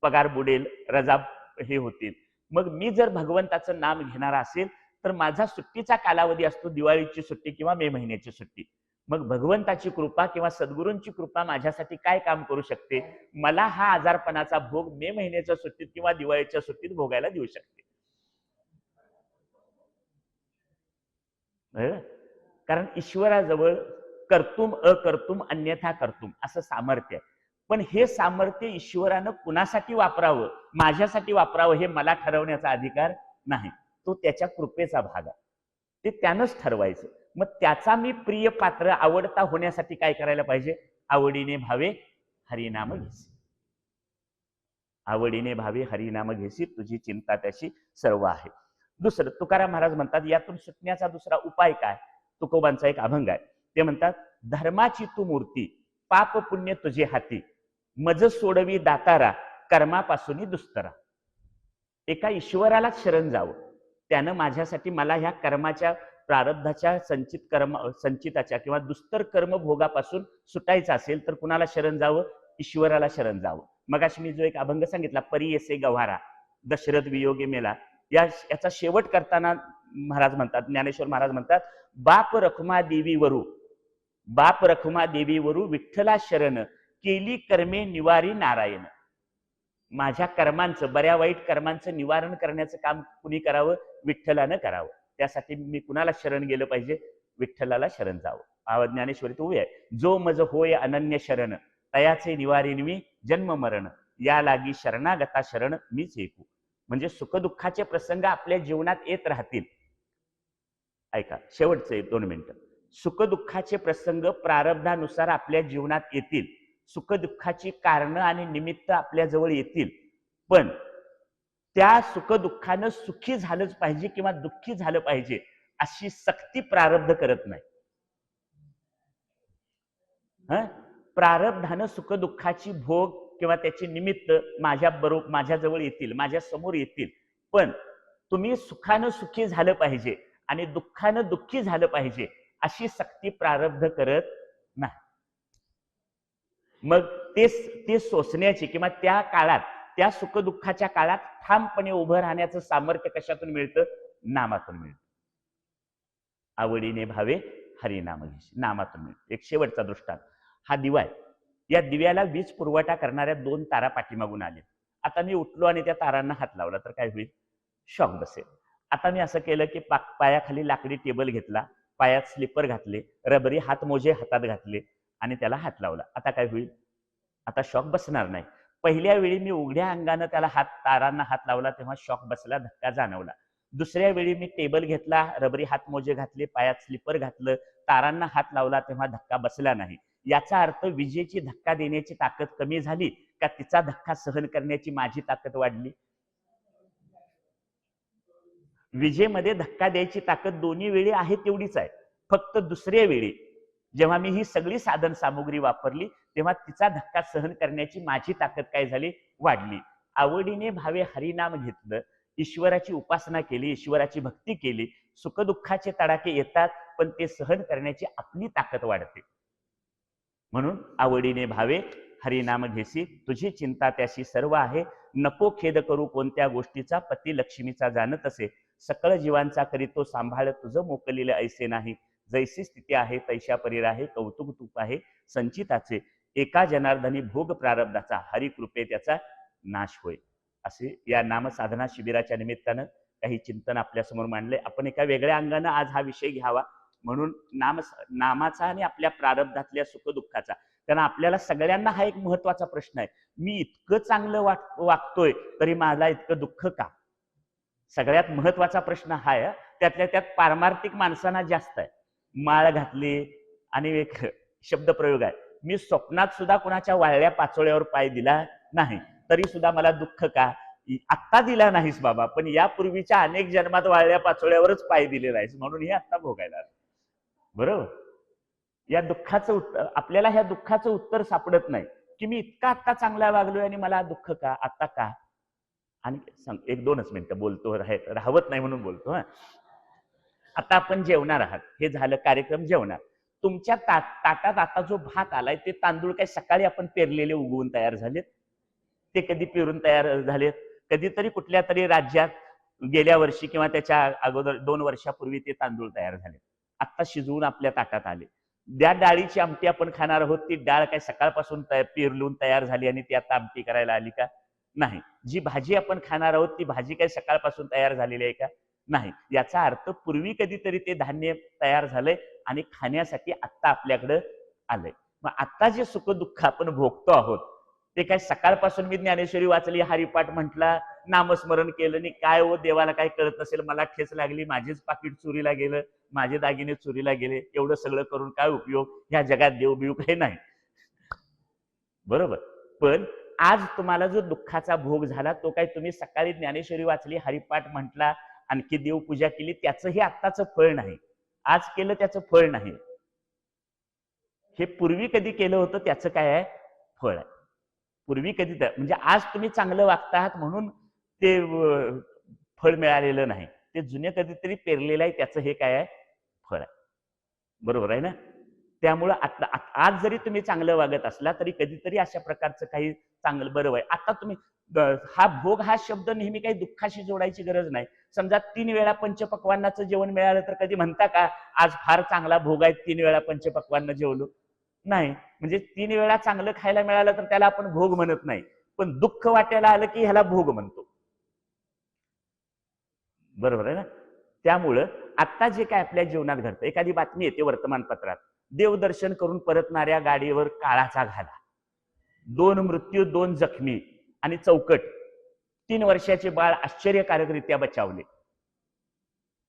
पगार बुडेल, रजा हे होतील. मग मी जर भगवंताचं नाम घेणारा असेल तर माझा सुट्टीचा कालावधी असतो दिवाळीची सुट्टी किंवा मे महिन्याची सुट्टी. मग भगवंताची कृपा किंवा सद्गुरूंची कृपा माझ्यासाठी काय काम करू शकते, मला हा आजारपणाचा भोग मे महिन्याच्या सुट्टीत किंवा दिवाळीच्या सुट्टीत भोगायला देऊ शकते. कारण ईश्वराजवळ कर्तुम अकर्तुम अन्यथा कर्तुम असं सामर्थ्य आहे. पण हे सामर्थ्य ईश्वरानं कुणासाठी वापरावं, माझ्यासाठी वापरावं हे मला ठरवण्याचा अधिकार नाही. तो त्याच्या कृपेचा भाग आहे, ते त्यानंच ठरवायचं. मग त्याचा मी प्रिय पात्र आवडता होण्यासाठी काय करायला पाहिजे, आवडीने भावे हरिनाम घेसी. आवडीने भावे हरिनाम घेसी, तुझी चिंता त्याशी सर्व आहे. दुसरं, तुकाराम महाराज म्हणतात यातून सुटण्याचा दुसरा उपाय काय. तुकोबांचा एक अभंग आहे, ते म्हणतात, धर्माची तू मूर्ती पाप पुण्य तुझे हाती, मज सोडवी दातारा कर्मापासून दुस्तरा. एका ईश्वरालाच शरण जावं, त्यानं माझ्यासाठी मला ह्या कर्माच्या प्रारब्धाच्या संचिताच्या किंवा दुस्तर कर्म भोगापासून सुटायचं असेल तर कुणाला शरण जावं, ईश्वराला शरण जावं. मगाशी मी जो एक अभंग सांगितला, परी येसे गव्हारा दशरथ वियोगी मेला, याचा शेवट करताना महाराज म्हणतात, ज्ञानेश्वर महाराज म्हणतात, बाप रखमा देवी वरू बाप रखुमा देवीवरू विठ्ठला शरण, केली कर्मे निवारी नारायण. माझ्या कर्मांचं, बऱ्या वाईट कर्मांचं निवारण करण्याचं काम कुणी करावं? विठ्ठलानं करावं. त्यासाठी मी कुणाला शरण गेलं पाहिजे? विठ्ठलाला शरण जावं. ज्ञानेश्वरीत उभी आहे, जो मज होय अनन्य शरण, तयाचे निवारी मी जन्म मरण, या लागी शरणागता शरण मीच ऐकू. म्हणजे सुखदुःखाचे प्रसंग आपल्या जीवनात येत राहतील. ऐका, शेवटचे 2 मिनिटं. सुखदुःखाचे प्रसंग प्रारब्धानुसार आपल्या जीवनात येतील. सुखदुःखाची कारणं आणि निमित्त आपल्या जवळ येतील. पण त्या सुखदुःखानं सुखी झालंच पाहिजे किंवा दुःखी झालं पाहिजे अशी सक्ती प्रारब्ध करत नाही. प्रारब्धानं सुखदुःखाची भोग किंवा त्याची निमित्त माझ्याजवळ येतील, माझ्या समोर येतील. पण तुम्ही सुखानं सुखी झालं पाहिजे आणि दुःखानं दुःखी झालं पाहिजे अशी सक्ती प्रारब्ध करत नाही. मग ते सोसण्याची किंवा त्या काळात, त्या सुखदुःखाच्या काळात ठामपणे उभं राहण्याचं सामर्थ्य कशातून मिळतं? नामातून मिळतं. आवडीने भावे हरिनाम घेशी, नामातून मिळतं. एक शेवटचा दृष्टांत, हा दिवा आहे. या दिव्याला वीज पुरवठा करणाऱ्या 2 तारा पाठीमागून आले. आता मी उठलो आणि त्या तारांना हात लावला तर काय होईल? शॉक बसेल. आता मी असं केलं की पायाखाली लाकडी टेबल घेतला, पायात स्लीपर घातले, रबरी हातमोजे हातात घातले आणि त्याला हात लावला. आता काय होईल? आता शॉक बसणार नाही. पहिल्या वेळी मी उघड्या अंगाने त्याला तारांना हात लावला तेव्हा शॉक बसला, धक्का जाणवला. दुसऱ्या वेळी मी टेबल घेतला, रबरी हातमोजे घातले, पायात स्लीपर घातलं, तारांना हात लावला तेव्हा धक्का बसला नाही. याचा अर्थ विजेची धक्का देण्याची ताकद कमी झाली का तिचा धक्का सहन करण्याची माझी ताकद वाढली? विजेमध्ये धक्का द्यायची ताकद दोन्ही वेळी आहे तेवढीच आहे. फक्त दुसऱ्या वेळी जेव्हा मी ही सगळी साधन सामुग्री वापरली तेव्हा तिचा धक्का सहन करण्याची माझी ताकद काय झाली? वाढली. आवडीने भावे हरिनाम घेतलं, ईश्वराची उपासना केली, ईश्वराची भक्ती केली, सुखदुःखाचे तडाखे येतात पण ते सहन करण्याची आपली ताकद वाढते. म्हणून आवडीने भावे हरिनाम घेसी, तुझी चिंता त्याशी सर्व आहे, नको खेद करू कोणत्या गोष्टीचा, पती लक्ष्मीचा जाणत असे, सकळ जीवांचा करीतो सांभाळ, तुझं मोकलेले ऐसे नाही, जैसी स्थिती आहे तैशा परीर आहे, कौतुक तूप आहे संचिताचे, एका जनार्दनी भोग प्रारब्धाचा, हरिकृपे त्याचा नाश होय. असे या नामसाधना शिबिराच्या निमित्तानं काही चिंतन आपल्यासमोर मांडले. आपण एका वेगळ्या अंगानं आज हा विषय घ्यावा म्हणून नामाचा आणि आपल्या प्रारब्धातल्या सुखदुःखाचा. कारण आपल्याला सगळ्यांना हा एक महत्वाचा प्रश्न आहे, मी इतकं चांगलं वागतोय तरी मला इतकं दुःख का? सगळ्यात महत्वाचा प्रश्न हा आहे. त्यातल्या त्यात पारमार्थिक माणसांना जास्त आहे. माळ घातली आणि एक शब्दप्रयोग आहे, मी स्वप्नात सुद्धा कुणाच्या वाळल्या पाचोळ्यावर पाय दिला नाही तरी सुद्धा मला दुःख का? आत्ता दिला नाहीस बाबा, पण यापूर्वीच्या अनेक जन्मात वाळल्या पाचोळ्यावरच पाय दिले नाहीस म्हणून हे आत्ता भोगायला. बरोबर? या दुःखाचं उत्तर आपल्याला, ह्या दुःखाचं उत्तर सापडत नाही की मी इतका आत्ता चांगला वागलोय आणि मला दुःख का? आता का? आणि 1-2च मिनिटं बोलतो, राहवत नाही म्हणून बोलतो. आता आपण जेवणार आहात, हे झालं कार्यक्रम जेवणार. तुमच्या ताटात आता जो भात आलाय ते तांदूळ काय सकाळी आपण पेरलेले उगवून तयार झालेत? ते कधी पेरून तयार झालेत? कधीतरी कुठल्या तरी राज्यात गेल्या वर्षी किंवा त्याच्या अगोदर 2 वर्षापूर्वी ते तांदूळ तयार झाले, आता शिजवून आपल्या ताटात आले. ज्या डाळीची आमटी आपण खाणार आहोत ती डाळ काय सकाळपासून पेरलून तयार झाली आणि ती आता आमटी करायला आली का? नाही. जी भाजी आपण खाणार आहोत ती भाजी काय सकाळपासून तयार झालेली आहे का? नाही. याचा अर्थ पूर्वी कधीतरी ते धान्य तयार झालंय आणि खाण्यासाठी आत्ता आपल्याकडं आलंय. मग आता जे सुख दुःख आपण भोगतो आहोत ते काय सकाळपासून मी ज्ञानेश्वरी वाचली, हरिपाठ म्हटला, नामस्मरण केलं आणि काय हो देवाला काय कळत नसेल, मला ठेच लागली, माझेच पाकिट चोरीला गेलं, माझे दागिने चोरीला गेले, एवढं सगळं करून काय उपयोग? ह्या जगात देव बिव काही नाही. बरोबर? पण आज तुम्हाला जो दुःखाचा भोग झाला तो काय तुम्ही सकाळी ज्ञानेश्वरी वाचली, हरिपाठ म्हटला, आणखी देवपूजा केली त्याचंही आत्ताचं फळ नाही. आज केलं त्याचं फळ नाही. हे पूर्वी कधी केलं होतं त्याचं काय आहे? फळ आहे. पूर्वी कधी म्हणजे आज तुम्ही चांगलं वागतात म्हणून ते फळ मिळालेलं नाही, ते जुने कधीतरी पेरलेलं आहे त्याचं हे काय आहे? फळ आहे. बरोबर आहे ना? त्यामुळं आज जरी तुम्ही चांगलं वागत असला तरी कधीतरी अशा प्रकारचं काही चांगलं बरं आहे. आता तुम्ही हा भोग हा शब्द नेहमी काही दुःखाशी जोडायची गरज नाही. समजा 3 वेळा पंचपक्वान्नाचं जेवण मिळालं तर कधी म्हणता का आज फार चांगला भोग आहे 3 वेळा पंचपक्वान्न जेवलो? नाही. म्हणजे 3 वेळा चांगलं खायला मिळालं तर त्याला आपण भोग म्हणत नाही, पण दुःख वाटायला आलं की ह्याला भोग म्हणतो. बरोबर आहे ना? त्यामुळं आता जे काय आपल्या जीवनात घडतं, एखादी बातमी येते वर्तमानपत्रात, देवदर्शन करून परतणाऱ्या गाडीवर काळाचा घाला, 2 मृत्यू 2 जखमी आणि चौकट, 3 वर्षाचे बाळ आश्चर्यकारकरित्या बचावले,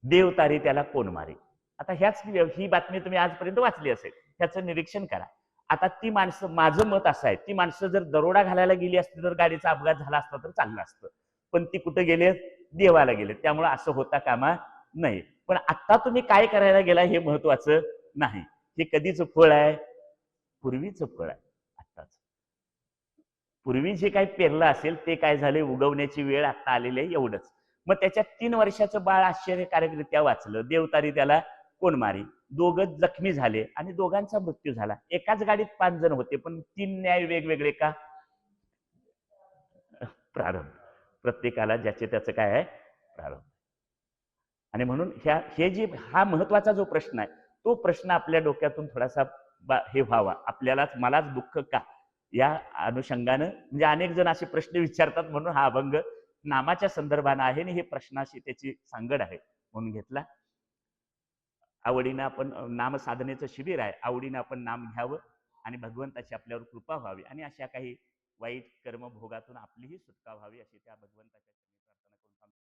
देव तारी त्याला कोण मारे. आता ही बातमी तुम्ही आजपर्यंत वाचली असेल, ह्याचं निरीक्षण करा. आता ती माणसं, माझं मत असं आहे, ती माणसं जर दरोडा घालायला गेली असती तर गाडीचा अपघात झाला असता तर चांगलं असतं, पण ती कुठे गेले? देवाला गेले. त्यामुळे असं होता कामा नाही. पण आता तुम्ही काय करायला गेला हे महत्वाचं नाही. हे कधीच फळ आहे? पूर्वीचं फळ आहे. आत्ताच पूर्वी जे काही पेरलं असेल ते काय झाले, उगवण्याची वेळ आता आलेली आहे, एवढंच. मग त्याच्यात 3 वर्षाचं बाळ आश्चर्यकारकरित्या वाचलं, देवतारी त्याला कोण मारी, दोघं जखमी झाले आणि दोघांचा मृत्यू झाला. एकाच गाडीत 5 जण होते, पण 3 न्याय वेगवेगळे का? प्रारंभ. प्रत्येकाला ज्याचे त्याचं काय आहे? प्रारंभ. आणि म्हणून हे जे हा महत्वाचा जो प्रश्न आहे, तो प्रश्न आपल्या डोक्यातून थोडासा हे व्हावा, आपल्यालाच, मलाच दुःख का, या अनुषंगानं. म्हणजे अनेक जण असे प्रश्न विचारतात म्हणून हा अभंग नामाच्या संदर्भानं आहे आणि हे प्रश्नाशी त्याची सांगड आहे म्हणून घेतला. आवडीनं आपण, नाम साधनेचं शिबिर आहे, आवडीनं आपण नाम घ्यावं आणि भगवंताची आपल्यावर कृपा व्हावी आणि अशा काही वाईट कर्मभोगातून आपलीही सुटका व्हावी अशी त्या भगवंताच्या